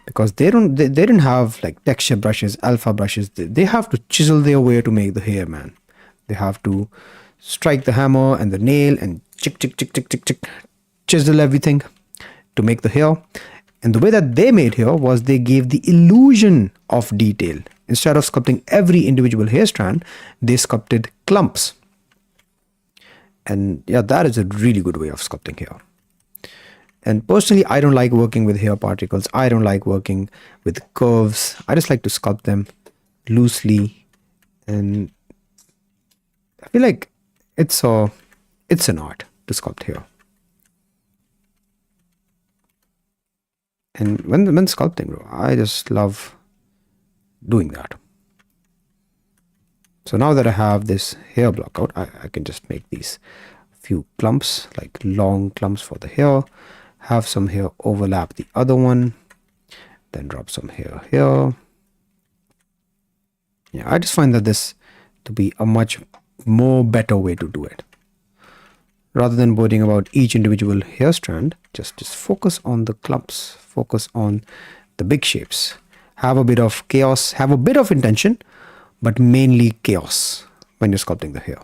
because they didn't have like texture brushes, alpha brushes. They have to chisel their way to make the hair, man. They have to strike the hammer and the nail and chick chick chick chick chick chick chisel everything, to make the hair. And the way that they made hair was they gave the illusion of detail. Instead of sculpting every individual hair strand, they sculpted clumps. And yeah, that is a really good way of sculpting hair. And personally, I don't like working with hair particles. I don't like working with curves. I just like to sculpt them loosely. And I feel like it's an art to sculpt hair. And when sculpting, bro, I just love doing that. So now that I have this hair block out, I can just make these few clumps, like long clumps for the hair. Have some hair overlap the other one. Then drop some hair here. Yeah, I just find that this to be a much more better way to do it. Rather than worrying about each individual hair strand, just focus on the clumps, focus on the big shapes. Have a bit of chaos, have a bit of intention, but mainly chaos when you're sculpting the hair.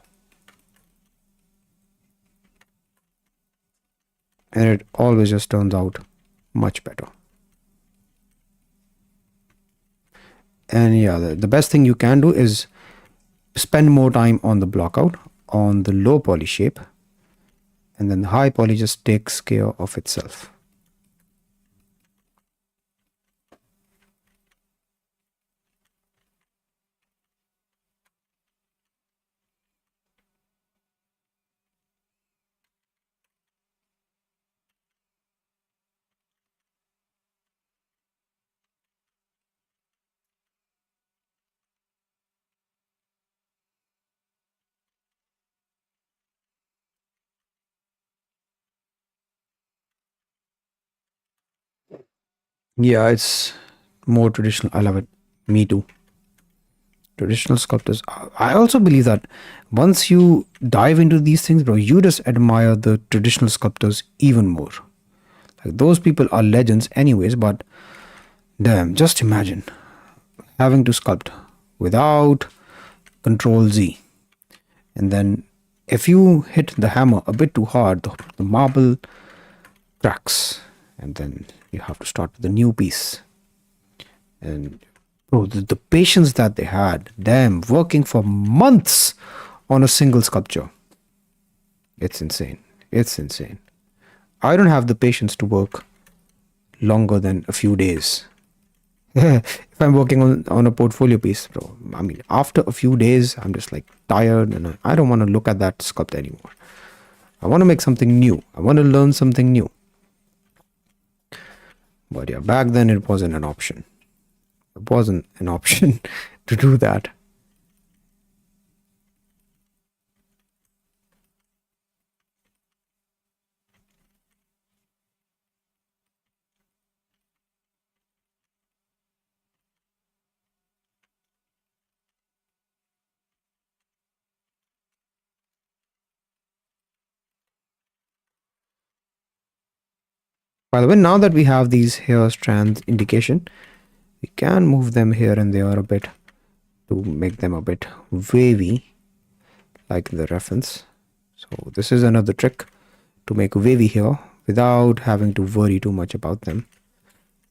And it always just turns out much better. And yeah, the best thing you can do is spend more time on the block out, on the low poly shape, and then the high poly just takes care of itself. Yeah, it's more traditional. I love it. Me too. Traditional sculptors. I also believe that once you dive into these things, bro, you just admire the traditional sculptors even more. Like those people are legends anyways, but damn, just imagine having to sculpt without Control Z. And then if you hit the hammer a bit too hard, the marble cracks. And then you have to start with a new piece. And bro, the patience that they had, damn, working for months on a single sculpture. It's insane. It's insane. I don't have the patience to work longer than a few days. If I'm working on a portfolio piece, bro, I mean, after a few days, I'm just like tired and I don't want to look at that sculpt anymore. I want to make something new. I want to learn something new. But yeah, back then it wasn't an option. It wasn't an option to do that. By the way, now that we have these hair strands indication, we can move them here and there a bit to make them a bit wavy, like the reference. So this is another trick to make wavy hair without having to worry too much about them.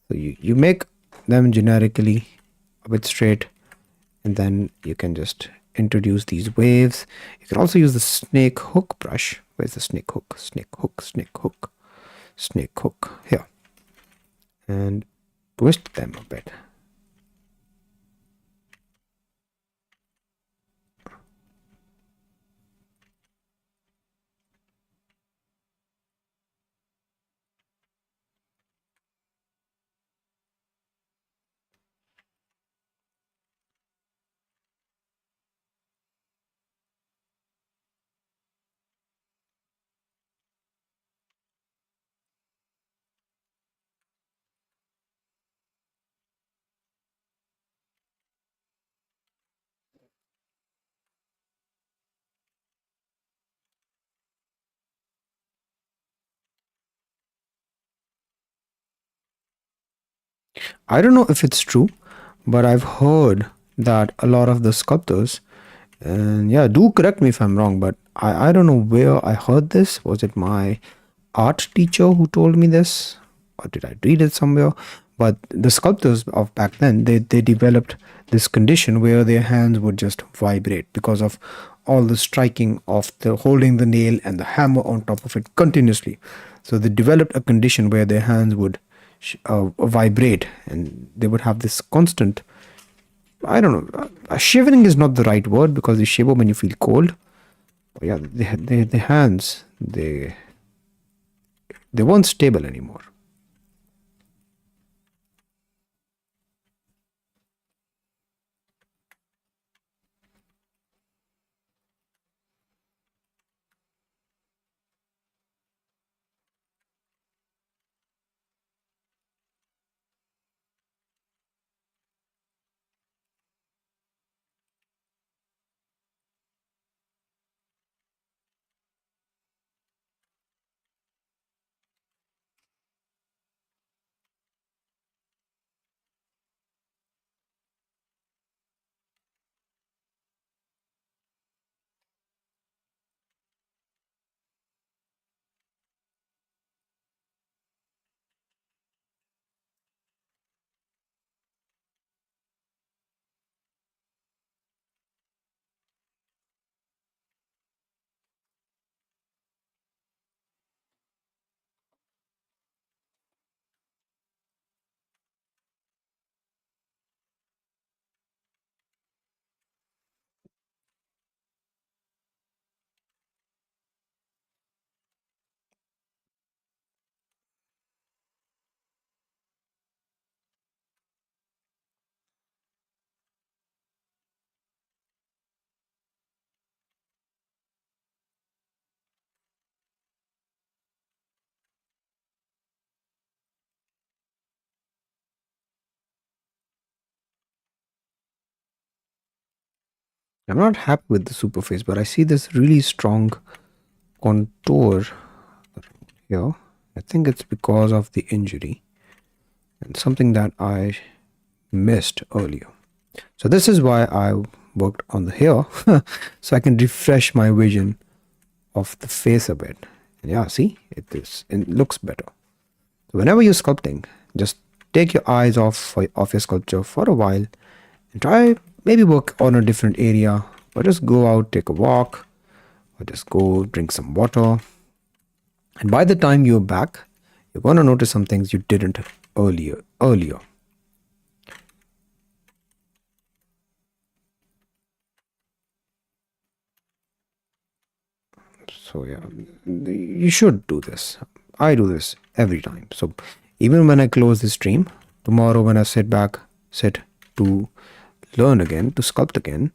So you make them generically a bit straight, and then you can just introduce these waves. You can also use the snake hook brush. Where's the snake hook? Snake hook, snake hook, snake hook. Here. And twist them a bit. I don't know if it's true, but I've heard that a lot of the sculptors, and yeah, do correct me if I'm wrong, but I don't know where I heard this. Was it my art teacher who told me this? or did I read it somewhere? But the sculptors of back then, they developed this condition where their hands would just vibrate because of all the striking of the holding the nail and the hammer on top of it continuously. So they developed a condition where their hands would vibrate, and they would have this constant, I don't know, shivering is not the right word because you shiver when you feel cold. But yeah, their hands, they weren't stable anymore. I'm not happy with the superface, but I see this really strong contour here. I think it's because of the injury and something that I missed earlier. So this is why I worked on the hair so I can refresh my vision of the face a bit. And yeah, see, it looks better. So whenever you're sculpting, just take your eyes off your sculpture for a while and try maybe work on a different area, or just go out, take a walk, or just go drink some water. And by the time you're back, you're going to notice some things you didn't earlier. So yeah, you should do this. I do this every time. So even when I close this stream, tomorrow when I sit to learn again, to sculpt again,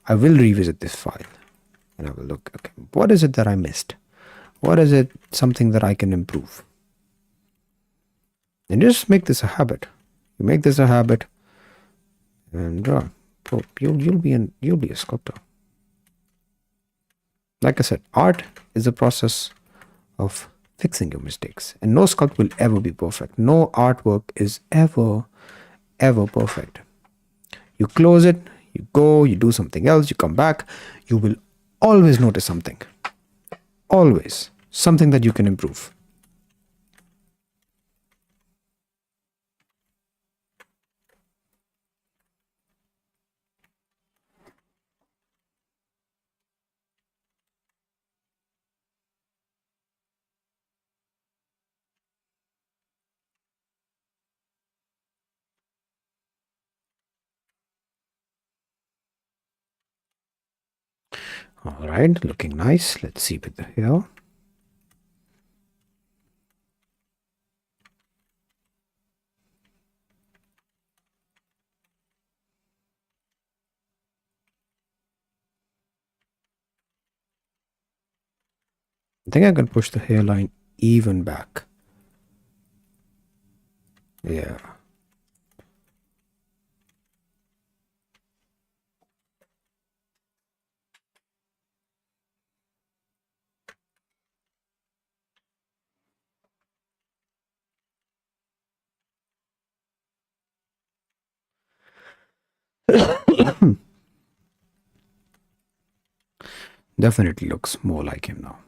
I will revisit this file and I will look, okay, what is it that I missed? What is it, something that I can improve? And just make this a habit. You make this a habit, and you'll be a sculptor. Like I said, art is a process of fixing your mistakes, and no sculpt will ever be perfect. No artwork is ever perfect. You close it, you go, you do something else, you come back, you will always notice something. Always something that you can improve. All right, looking nice. Let's see with the hair. I think I can push the hairline even back. Yeah. Definitely looks more like him now.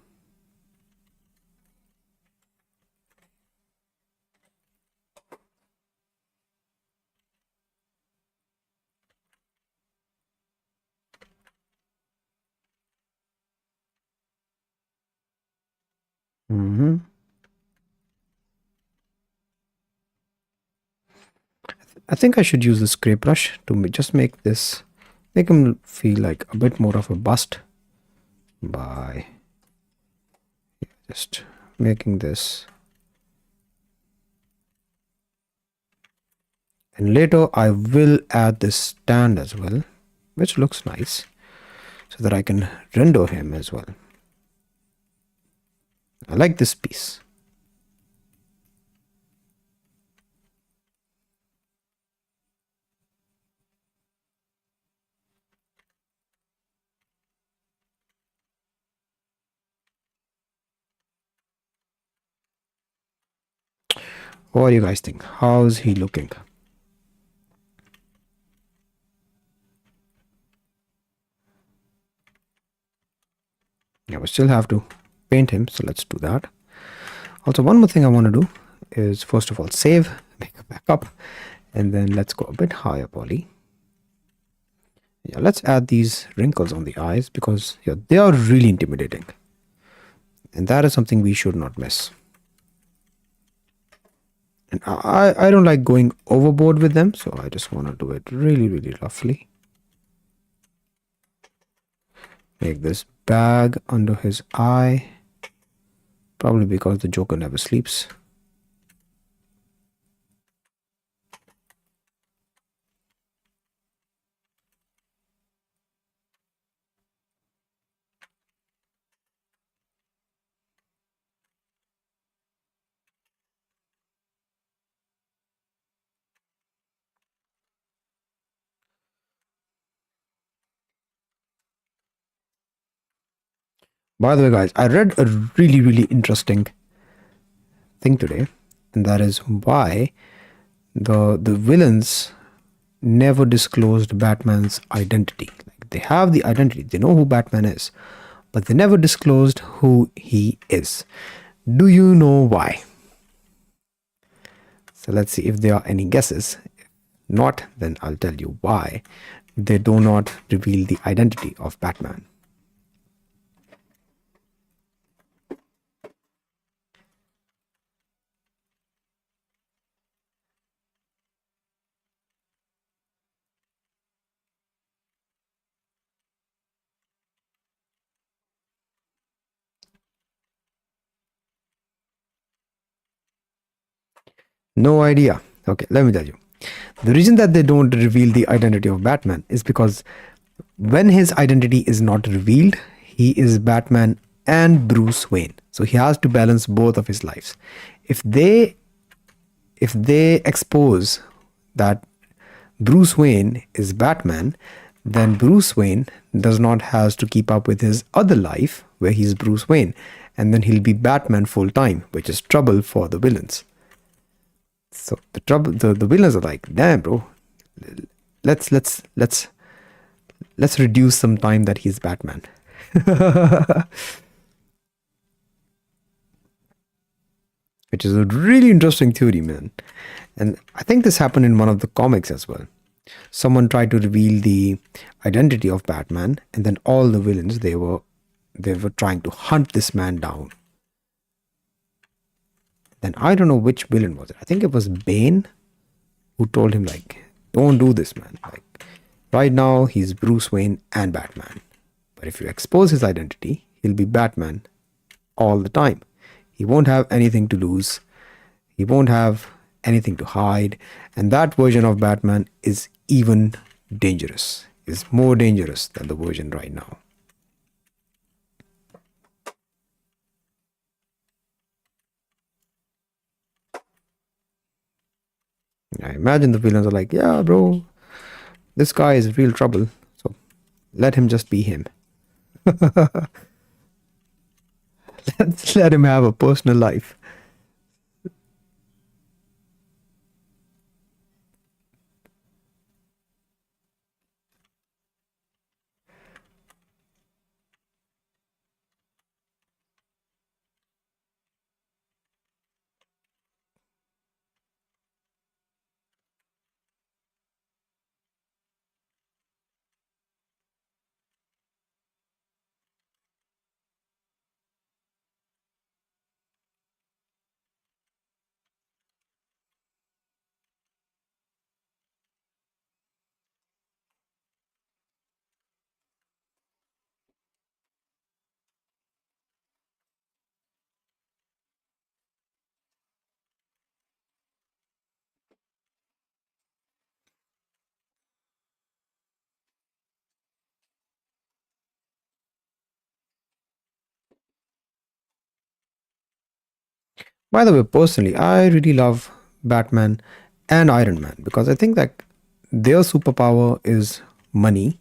Hmm. I think I should use the spray brush to just make him feel like a bit more of a bust by just making this. And later I will add this stand as well, which looks nice, so that I can render him as well. I like this piece. What do you guys think? How's he looking? Yeah, we still have to paint him, so let's do that. Also, one more thing I want to do is first of all save, make a backup, and then let's go a bit higher poly. Yeah, let's add these wrinkles on the eyes because yeah, they are really intimidating. And that is something we should not miss. And I don't like going overboard with them, so I just want to do it really, really roughly. Make this bag under his eye. Probably because the Joker never sleeps. By the way, guys, I read a really, really interesting thing today, and that is why the villains never disclosed Batman's identity. Like they have the identity, they know who Batman is, but they never disclosed who he is. Do you know why? So let's see if there are any guesses. If not, then I'll tell you why they do not reveal the identity of Batman. No idea. Okay, let me tell you. The reason that they don't reveal the identity of Batman is because when his identity is not revealed, he is Batman and Bruce Wayne. So he has to balance both of his lives. If they expose that Bruce Wayne is Batman, then Bruce Wayne does not have to keep up with his other life where he's Bruce Wayne, and then he'll be Batman full time, which is trouble for the villains. So the villains are like, damn bro, let's let's let's let's reduce some time that he's Batman. Which is a really interesting theory, man. And I think this happened in one of the comics as well. Someone tried to reveal the identity of Batman, and then all the villains they were trying to hunt this man down. Then I don't know which villain was it. I think it was Bane who told him like, "Don't do this, man. Like, right now he's Bruce Wayne and Batman, but if you expose his identity, he'll be Batman all the time. He won't have anything to lose. He won't have anything to hide, and that version of Batman is even dangerous. Is more dangerous than the version right now." I imagine the villains are like, "Yeah, bro, this guy is real trouble. So let him just be him. Let's let him have a personal life." By the way, personally, I really love Batman and Iron Man because I think that their superpower is money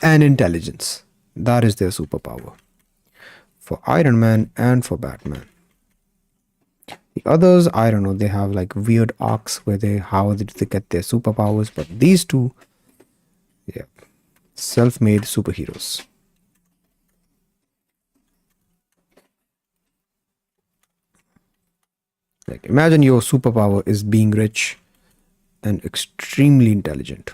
and intelligence. That is their superpower for Iron Man and for Batman. The others, I don't know, they have like weird arcs where they how did they get their superpowers, but these two, yeah, self-made superheroes. Like imagine your superpower is being rich and extremely intelligent.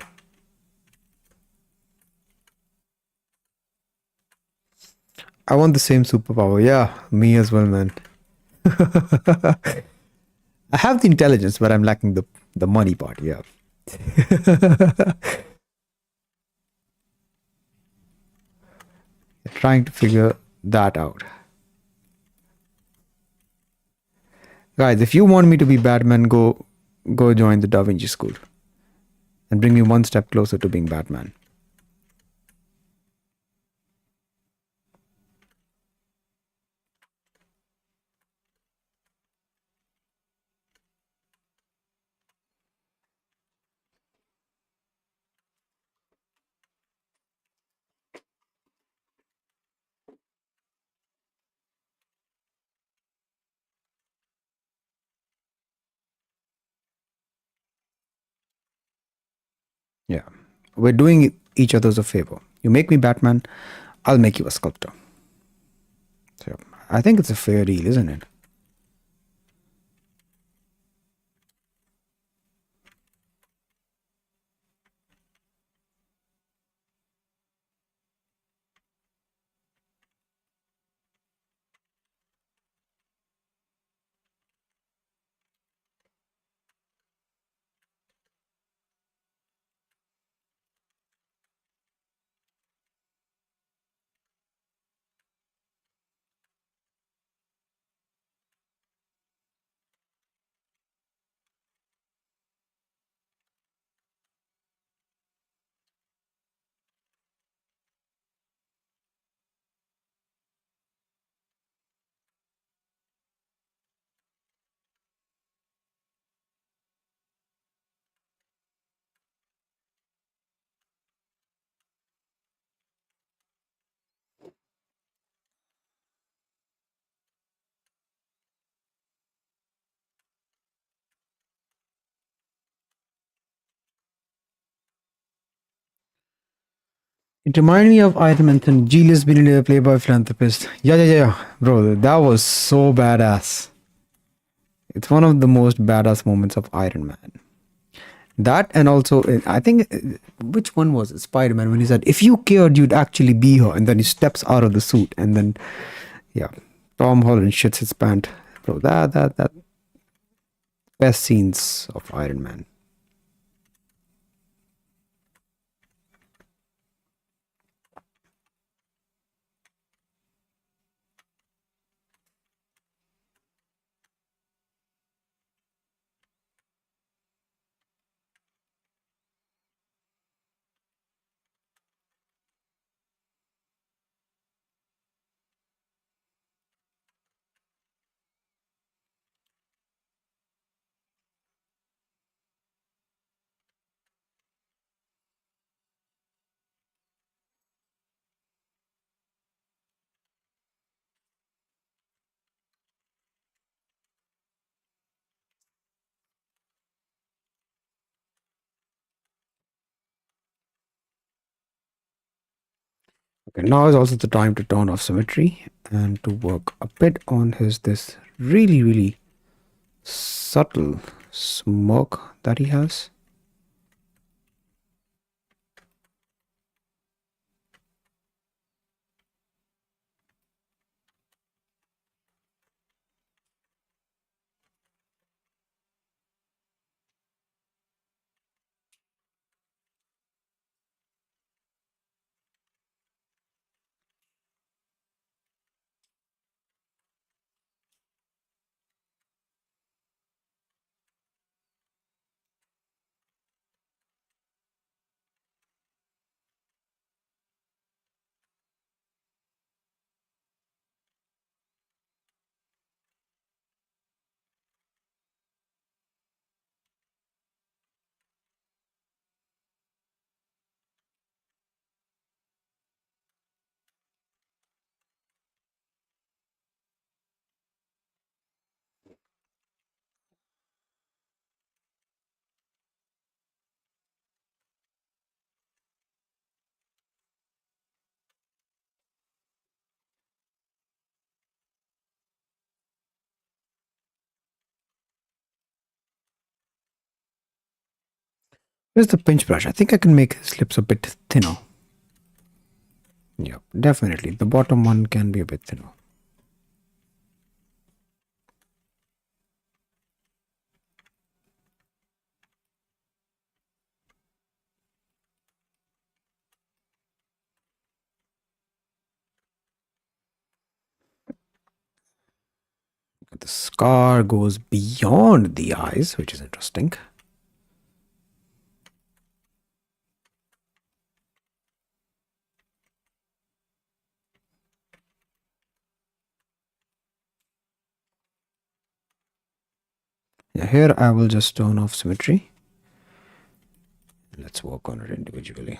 I want the same superpower. Yeah, me as well, man. I have the intelligence, but I'm lacking the money part. Yeah. Trying to figure that out. Guys, if you want me to be Batman, go join the Davinci School and bring me one step closer to being Batman. Yeah. We're doing each other's a favor. You make me Batman, I'll make you a sculptor. So I think it's a fair deal, isn't it? It reminded me of Iron Man, genius billionaire playboy philanthropist. Yeah. Bro, that was so badass. It's one of the most badass moments of Iron Man. That and also, I think, which one was it? Spider Man, when he said, if you cared, you'd actually be here. And then he steps out of the suit. And then, yeah, Tom Holland shits his pant. Bro, that best scenes of Iron Man. Okay, now is also the time to turn off symmetry and to work a bit on his this really subtle smirk that he has. Where's the pinch brush? I think I can make his lips a bit thinner. Yeah, definitely. The bottom one can be a bit thinner. The scar goes beyond the eyes, which is interesting. Yeah, here I will just turn off symmetry. Let's work on it individually.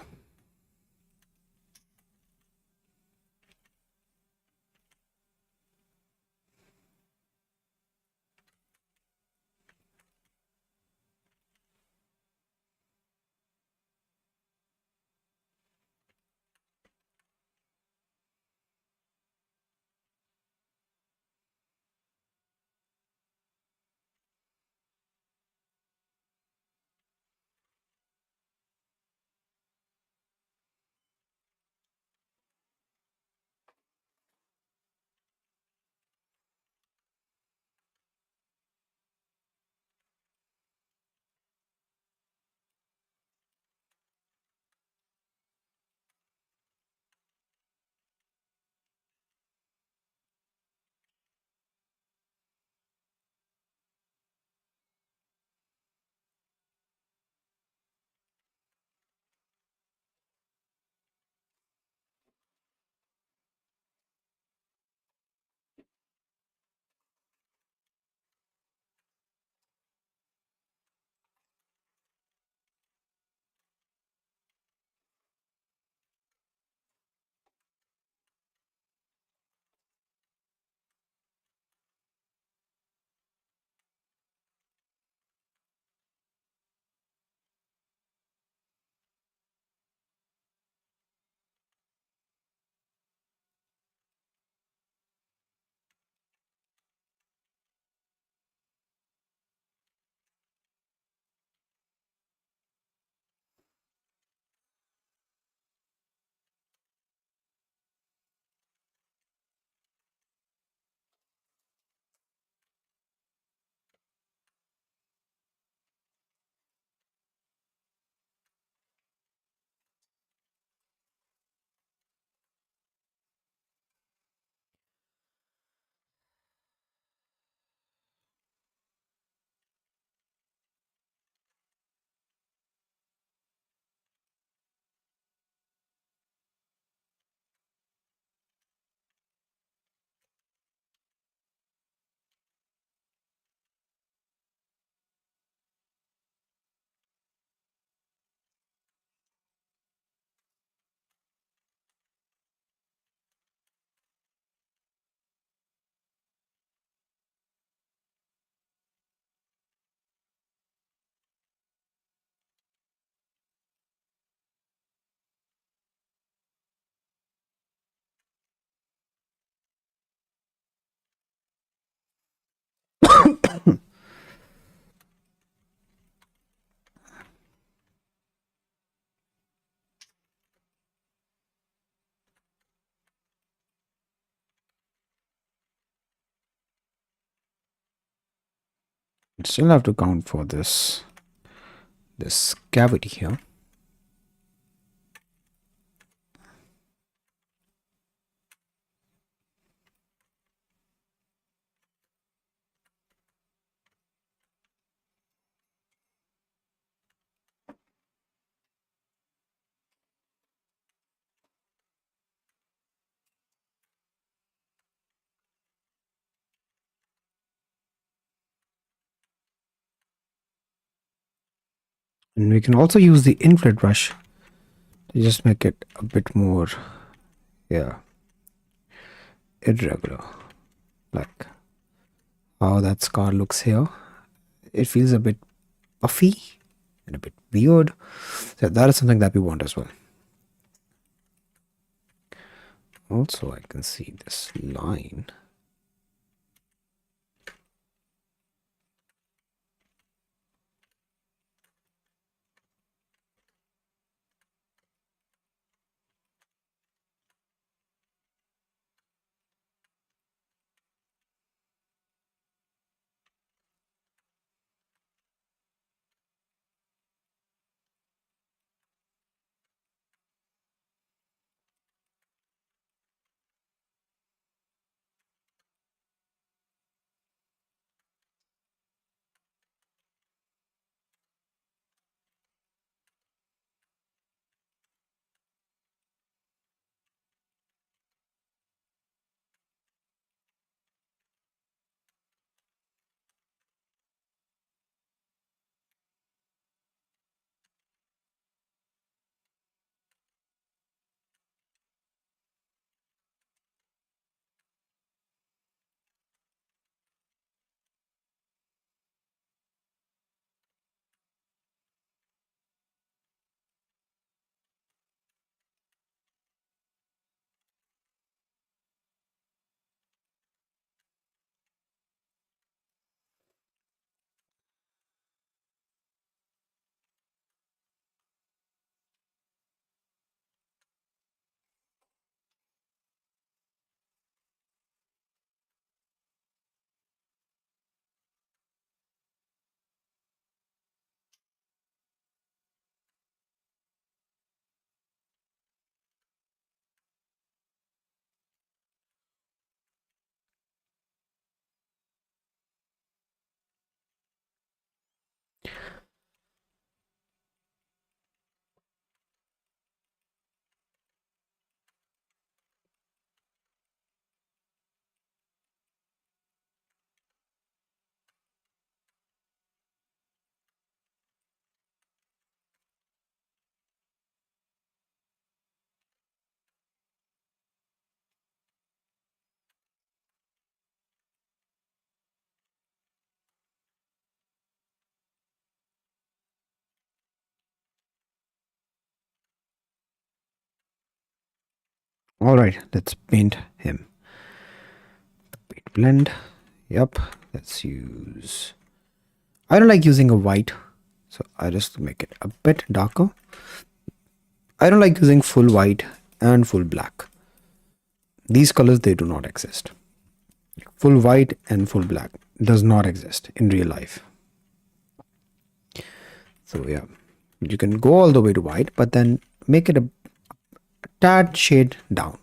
Still have to count for this cavity here. And we can also use the infrared brush to just make it a bit more, yeah, irregular. Like how that scar looks here. It feels a bit puffy and a bit weird. So that is something that we want as well. Also, I can see this line. All right, let's paint him. Paint blend. Yep. Let's use. I don't like using a white, so I just make it a bit darker. I don't like using full white and full black. These colors, they do not exist. Full white and full black does not exist in real life. So yeah, you can go all the way to white, but then make it a tad shade down.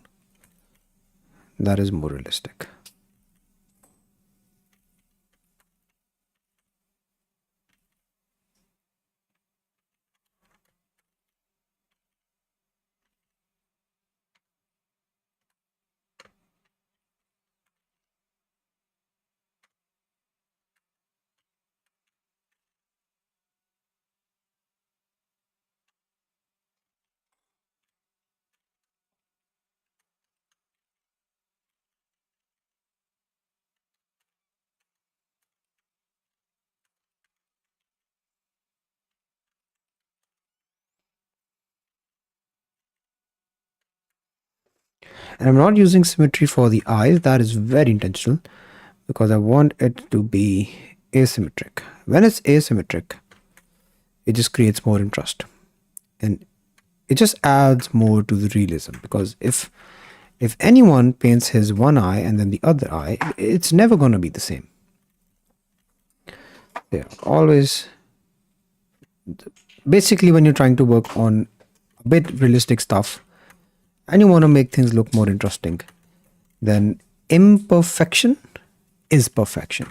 That is more realistic. And I'm not using symmetry for the eyes. That is very intentional because I want it to be asymmetric. When it's asymmetric, it just creates more interest and it just adds more to the realism, because if anyone paints his one eye and then the other eye, it's never going to be the same. Yeah, always. Basically, when you're trying to work on a bit realistic stuff and you want to make things look more interesting, then imperfection is perfection.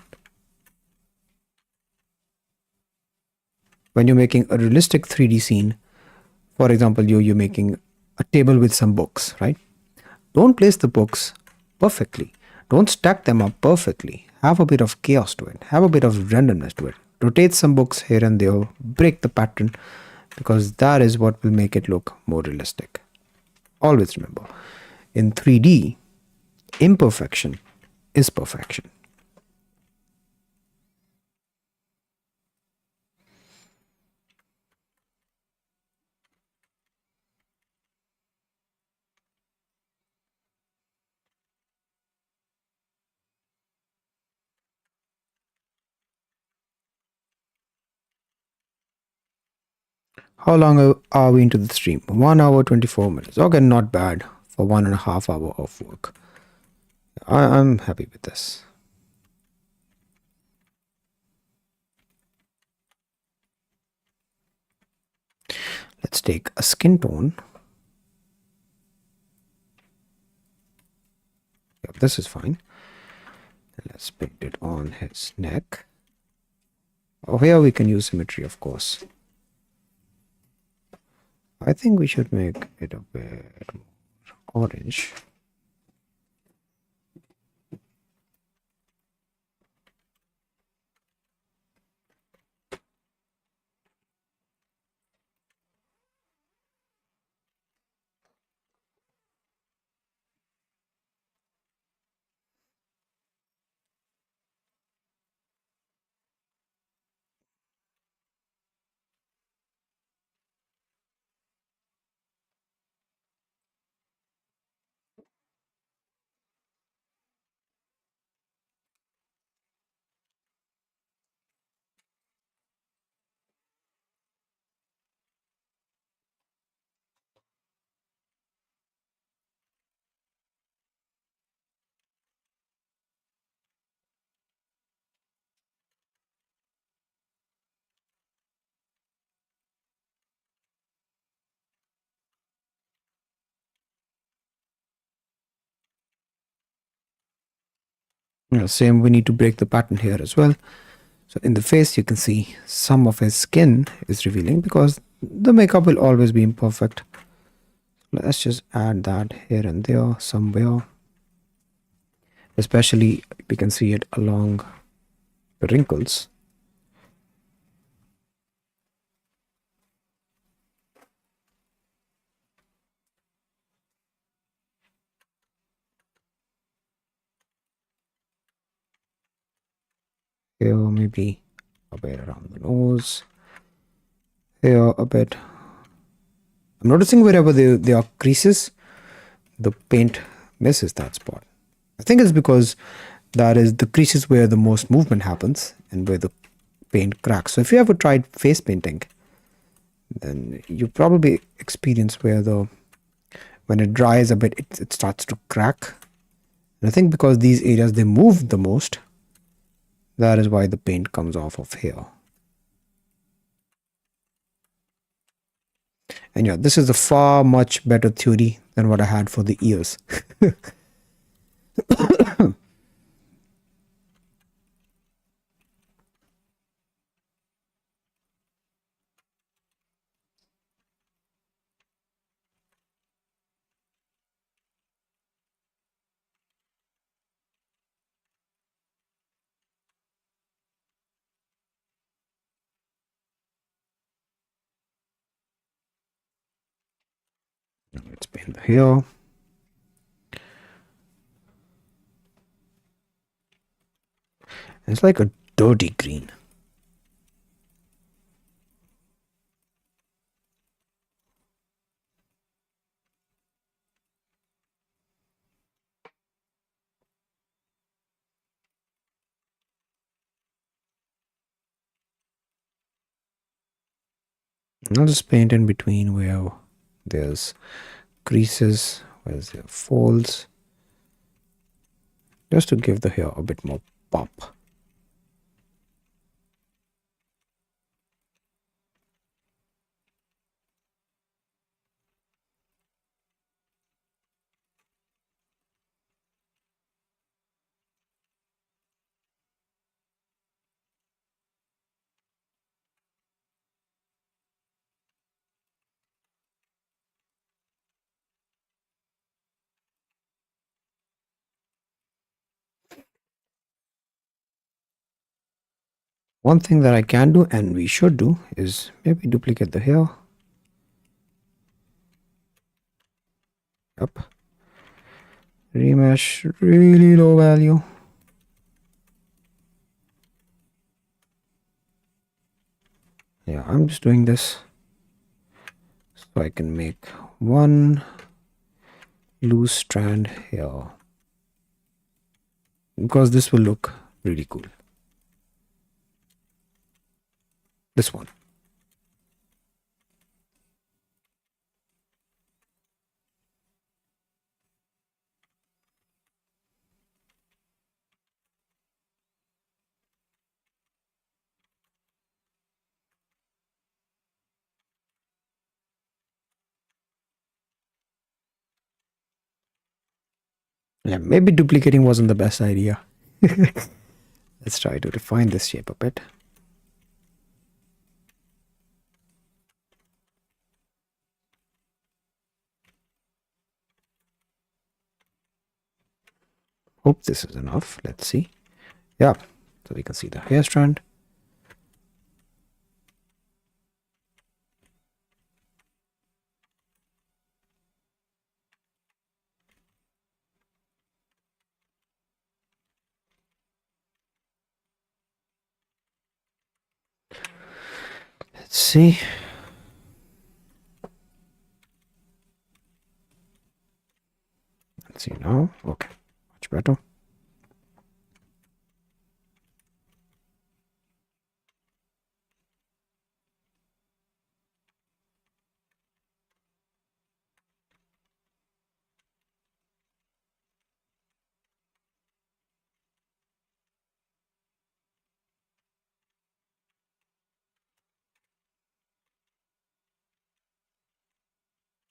When you're making a realistic 3D scene, for example, you're making a table with some books, right? Don't place the books perfectly. Don't stack them up perfectly. Have a bit of chaos to it. Have a bit of randomness to it. Rotate some books here and there. Break the pattern, because that is what will make it look more realistic. Always remember, in 3D, imperfection is perfection. How long are we into the stream? 1 hour 24 minutes. Okay, not bad for 1.5 hours of work. I'm happy with this. Let's take a skin tone. Yep, this is fine. Let's paint it on his neck. Oh, here we can use symmetry, of course. I think we should make it a bit more orange. Same, we need to break the pattern here as well. So in the face, you can see some of his skin is revealing because the makeup will always be imperfect. Let's just add that here and there somewhere. Especially, we can see it along the wrinkles. Here, maybe a bit around the nose. Here, a bit. I'm noticing wherever there are creases, the paint misses that spot. I think it's because that is the creases where the most movement happens and where the paint cracks. So if you ever tried face painting, then you probably experience where the when it dries a bit, it starts to crack. And I think because these areas they move the most, that is why the paint comes off of here. And yeah, this is a far much better theory than what I had for the ears. Let's paint the hair. It's like a dirty green. And I'll just paint in between where there's creases, where there are folds, just to give the hair a bit more pop. One thing that I can do and we should do is maybe duplicate the hair. Yep. Remesh, really low value. Yeah, I'm just doing this so I can make one loose strand here, because this will look really cool. This one. Yeah, maybe duplicating wasn't the best idea. Let's try to refine this shape a bit. Hope this is enough. Let's see. Yeah, so we can see the hair strand. Let's see. Let's see now. Okay, much better.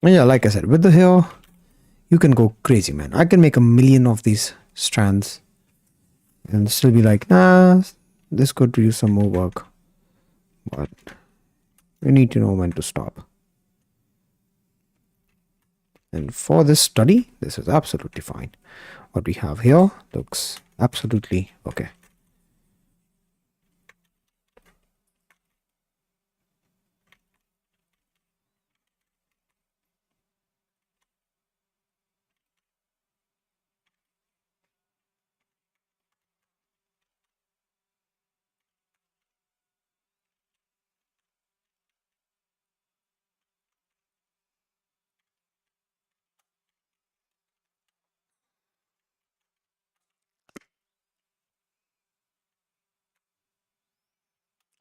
And yeah, like I said, with the hair, you can go crazy, man. I can make a million of these strands and still be like, nah, this could use some more work. But we need to know when to stop. And for this study, this is absolutely fine. What we have here looks absolutely okay.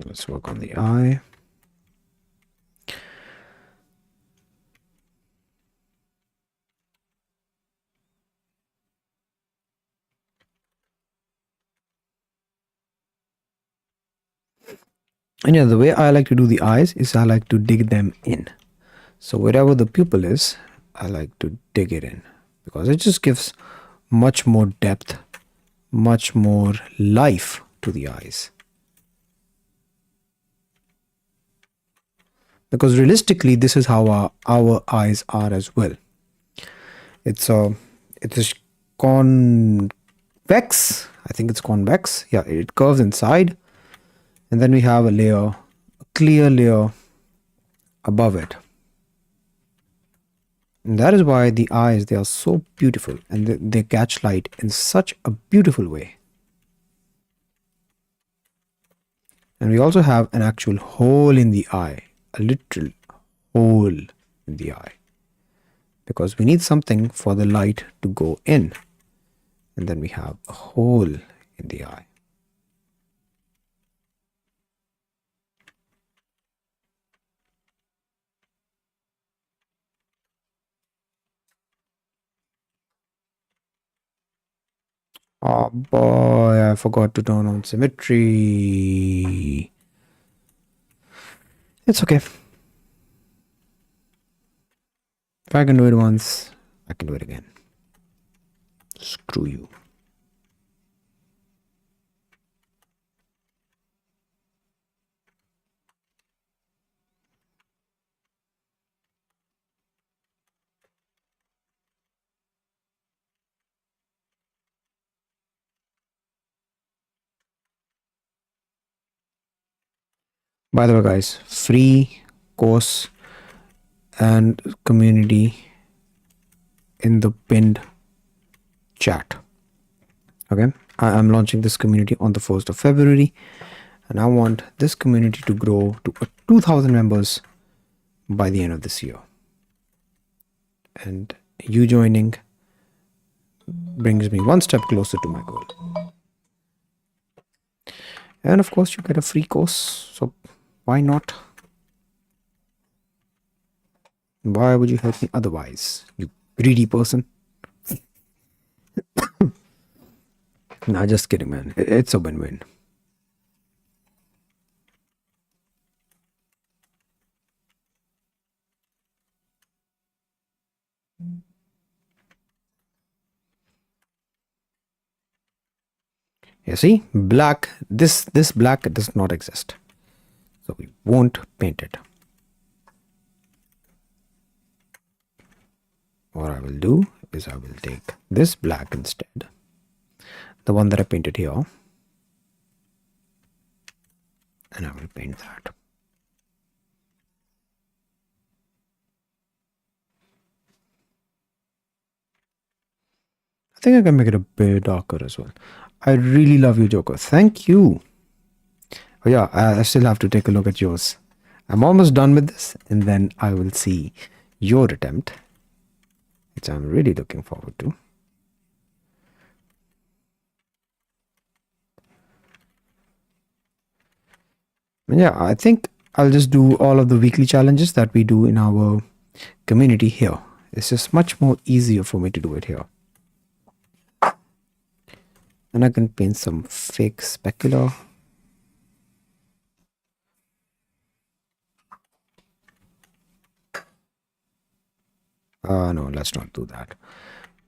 Let's work on the eye. And yeah, the way I like to do the eyes is I like to dig them in. So wherever the pupil is, I like to dig it in because it just gives much more depth, much more life to the eyes. Because realistically, this is how our eyes are as well. It's a convex. I think it's convex. Yeah, it curves inside, and then we have a clear layer above it. And that is why the eyes, they are so beautiful, and they catch light in such a beautiful way. And we also have an actual hole in the eye, a literal hole in the eye, because we need something for the light to go in. And then we have a hole in the eye. Oh boy, I forgot to turn on symmetry. It's okay. If I can do it once, I can do it again. Screw you. By the way, guys, free course and community in the pinned chat. Okay, I'm launching this community on the 1st of February, and I want this community to grow to 2,000 members by the end of this year. And you joining brings me one step closer to my goal. And of course, you get a free course, so why not? Why would you help me otherwise, you greedy person? Nah, just kidding, man. It's a win-win. You see, black, this black does not exist. So we won't paint it. What I will do is I will take this black instead, the one that I painted here, and I will paint that. I think I can make it a bit darker as well. I really love you, Joker. Thank you. Oh yeah, I still have to take a look at yours. I'm almost done with this, and then I will see your attempt, which I'm really looking forward to. And yeah, I think I'll just do all of the weekly challenges that we do in our community here. It's just much more easier for me to do it here. And I can paint some fake specular. No, let's not do that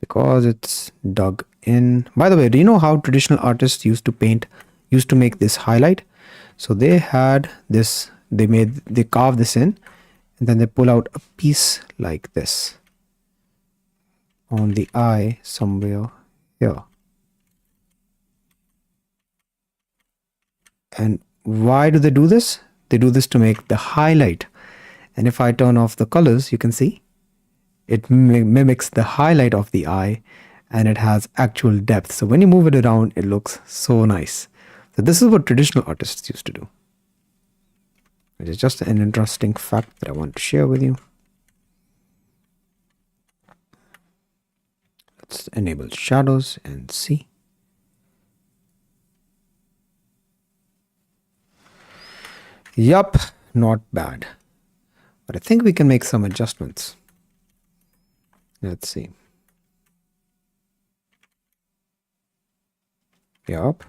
because it's dug in. By the way, do you know how traditional artists used to make this highlight? So they had this, they carve this in, and then they pull out a piece like this on the eye somewhere here. And why do they do this? They do this to make the highlight. And if I turn off the colors, you can see it mimics the highlight of the eye, and it has actual depth. So when you move it around, it looks so nice. So this is what traditional artists used to do. It is just an interesting fact that I want to share with you. Let's enable shadows and see. Yup, not bad. But I think we can make some adjustments. Let's see. Yup.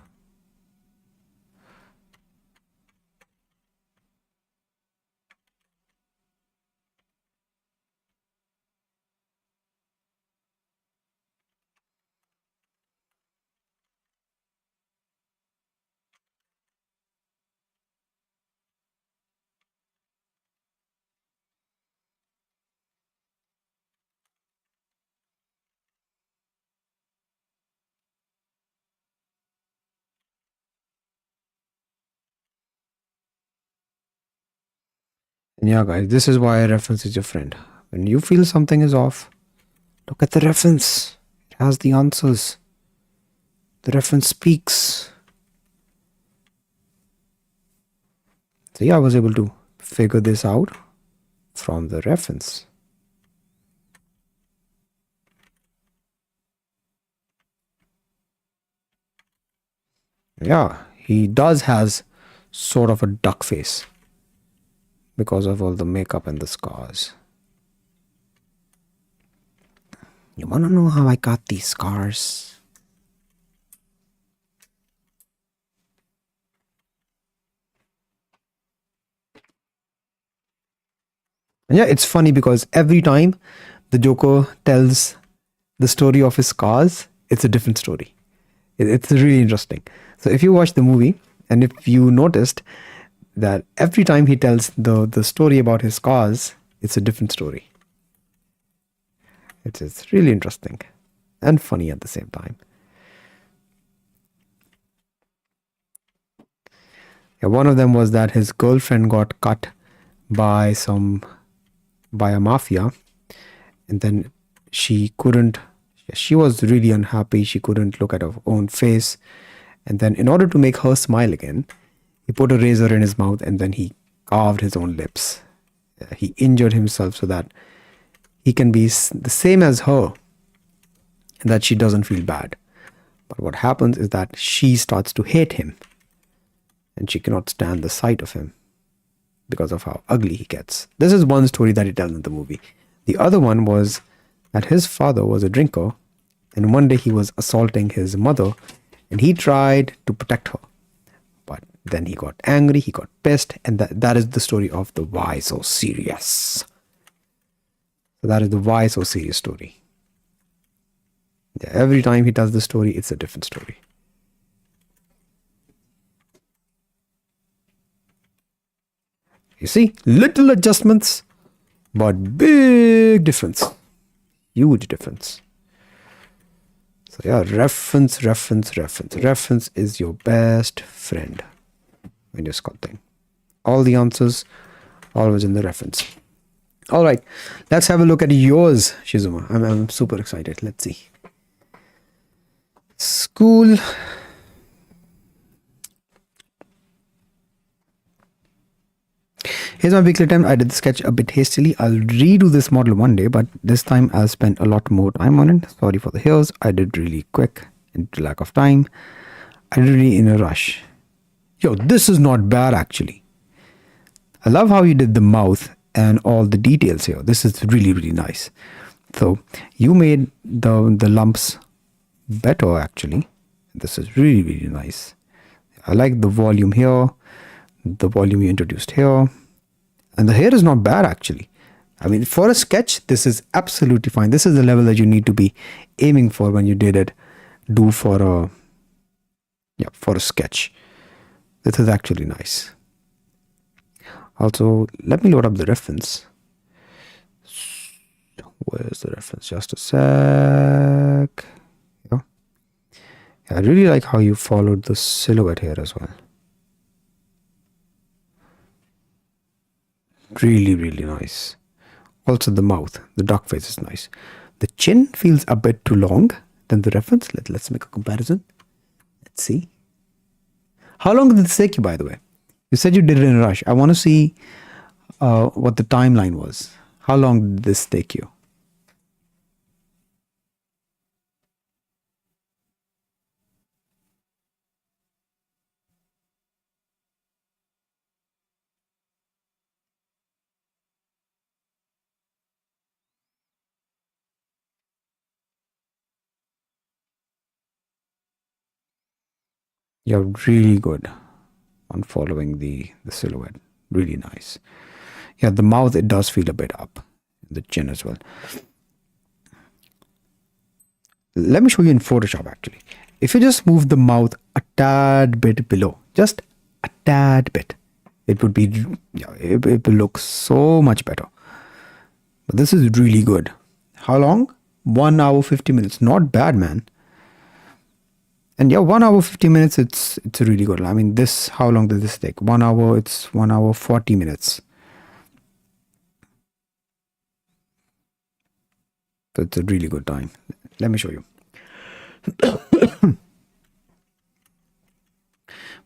And yeah, guys, this is why a reference is your friend. When you feel something is off, look at the reference. It has the answers. The reference speaks. So yeah, I was able to figure this out from the reference. Yeah, he does has sort of a duck face because of all the makeup and the scars. You wanna know how I got these scars? And yeah, it's funny because every time the Joker tells the story of his scars, it's a different story. It's really interesting. So if you watch the movie and if you noticed that every time he tells the story about his scars, it's a different story. It's really interesting and funny at the same time. Yeah, one of them was that his girlfriend got cut by a mafia, and then she couldn't. She was really unhappy. She couldn't look at her own face, and then in order to make her smile again, he put a razor in his mouth and then he carved his own lips. He injured himself so that he can be the same as her, and that she doesn't feel bad. But what happens is that she starts to hate him, and she cannot stand the sight of him because of how ugly he gets. This is one story that he tells in the movie. The other one was that his father was a drinker, and one day he was assaulting his mother, and he tried to protect her. But then he got angry, he got pissed, and that is the story of the Why So Serious. So that is the Why So Serious story. Yeah, every time he tells the story, it's a different story. You see, little adjustments, but big difference. Huge difference. So yeah, reference. Reference is your best friend when you're sculpting. All the answers always in the reference. All right, let's have a look at yours, Shizuma. I'm super excited. Let's see. School. Here's my weekly attempt. I did the sketch a bit hastily. I'll redo this model one day, but this time I'll spend a lot more time on it. Sorry for the hairs. I did really quick and to lack of time. I did really in a rush. Yo, this is not bad actually. I love how you did the mouth and all the details here. This is really, really nice. So you made the lumps better actually. This is really, really nice. I like the volume here, the volume you introduced here. And the hair is not bad actually. I mean, for a sketch, this is absolutely fine. This is the level that you need to be aiming for when you do for a sketch. This is actually nice. Also, let me load up the reference. Where's the reference? Just a sec. Yeah. I really like how you followed the silhouette here as well. Really, really nice. Also the mouth, the duck face is nice. The chin feels a bit too long than the reference. Let's make a comparison. Let's see. How long did this take you, by the way? You said you did it in a rush. I want to see what the timeline was. How long did this take you? You're really good on following the silhouette. Really nice. Yeah, the mouth, it does feel a bit up. The chin as well. Let me show you in Photoshop actually. If you just move the mouth a tad bit below, just a tad bit, it would be, yeah, it will look so much better. But this is really good. How long? 1 hour 50 minutes. Not bad, man. And yeah, 1 hour 50 minutes, it's really good. I mean, this, how long does this take? 1 hour, it's 1 hour 40 minutes. So it's a really good time. Let me show you. By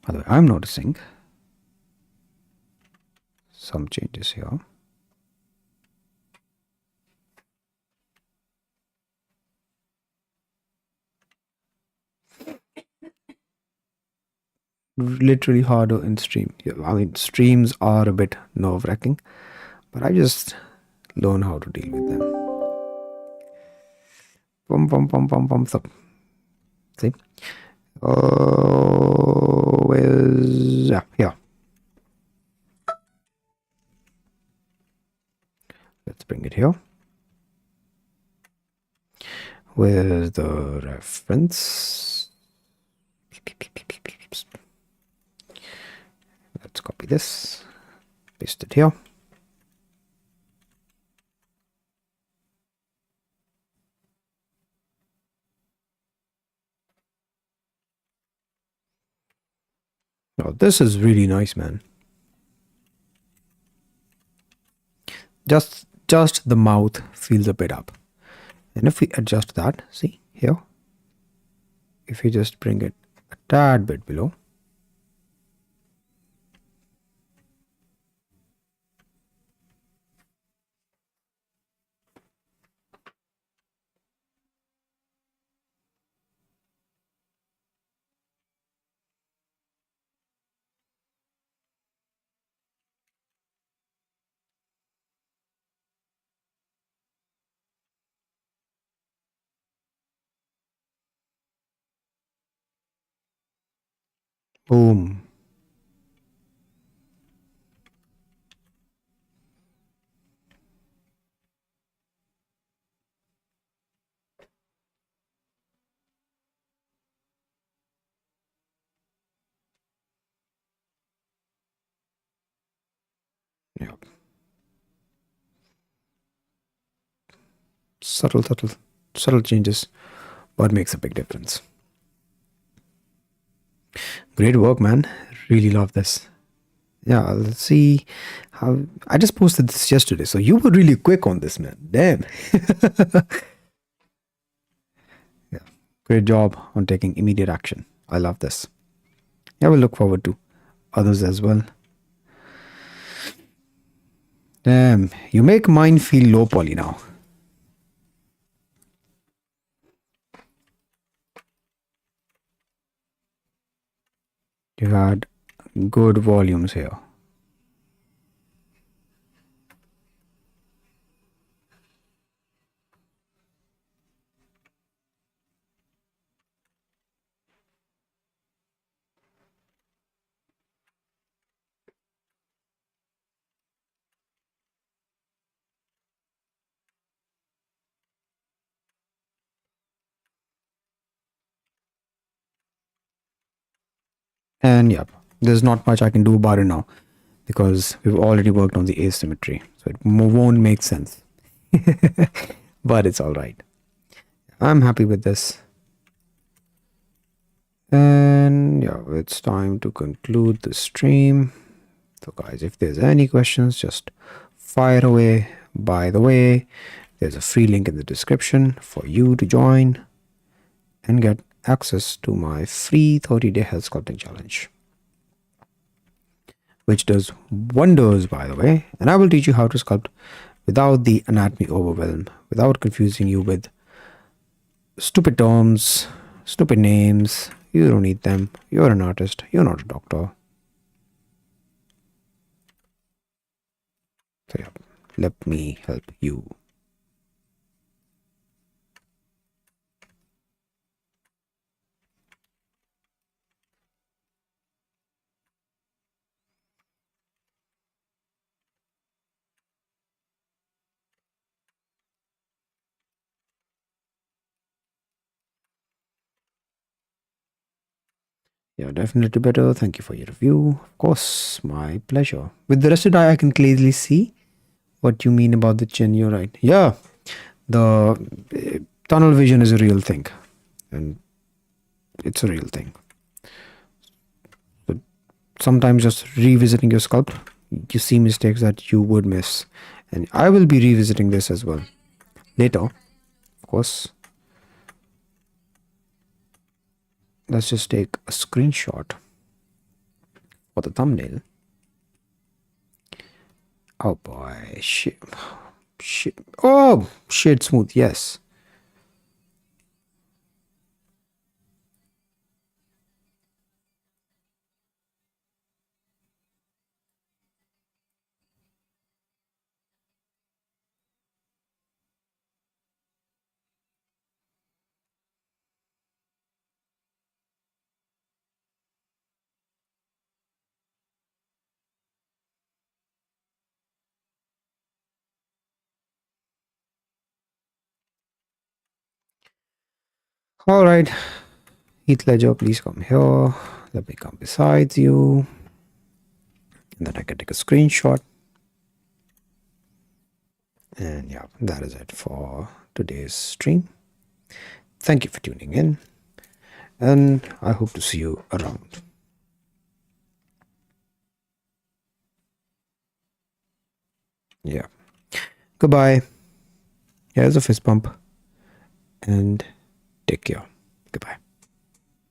the way, I'm noticing some changes here. Literally harder in stream. I mean, streams are a bit nerve-wracking, but I just learn how to deal with them. So, see? Oh, yeah, yeah. Let's bring it here. Where's the reference? Let's copy this, paste it here. Oh, this is really nice, man. Just the mouth feels a bit up. And if we adjust that, see here, if we just bring it a tad bit below, boom. Yeah. Subtle changes, but makes a big difference. Great work, man. Really love this. Yeah, let's see how. I just posted this yesterday, so you were really quick on this, man. Damn. Yeah, great job on taking immediate action. I love this. Yeah, we'll look forward to others as well. Damn, you make mine feel low poly now. You had good volumes here. And yeah, there's not much I can do about it now because we've already worked on the asymmetry. So it won't make sense. But it's all right. I'm happy with this. And yeah, it's time to conclude the stream. So guys, if there's any questions, just fire away. By the way, there's a free link in the description for you to join and get access to my free 30-day health sculpting challenge, which does wonders, by the way. And I will teach you how to sculpt without the anatomy overwhelm, without confusing you with stupid terms, stupid names. You don't need them. You're an artist. You're not a doctor. So yeah, let me help you. Yeah, definitely better. Thank you for your review. Of course, my pleasure. With the rested eye, I can clearly see what you mean about the chin. You're right. Yeah, the tunnel vision is a real thing, and it's a real thing. But sometimes just revisiting your sculpt, you see mistakes that you would miss. And I will be revisiting this as well later, of course. Let's just take a screenshot for the thumbnail. Oh boy, shit. Shit. Oh, shade smooth, yes. All right, Heath Ledger, please come here. Let me come beside you. And then I can take a screenshot. And yeah, that is it for today's stream. Thank you for tuning in. And I hope to see you around. Yeah. Goodbye. Here's a fist bump. And take care. Goodbye.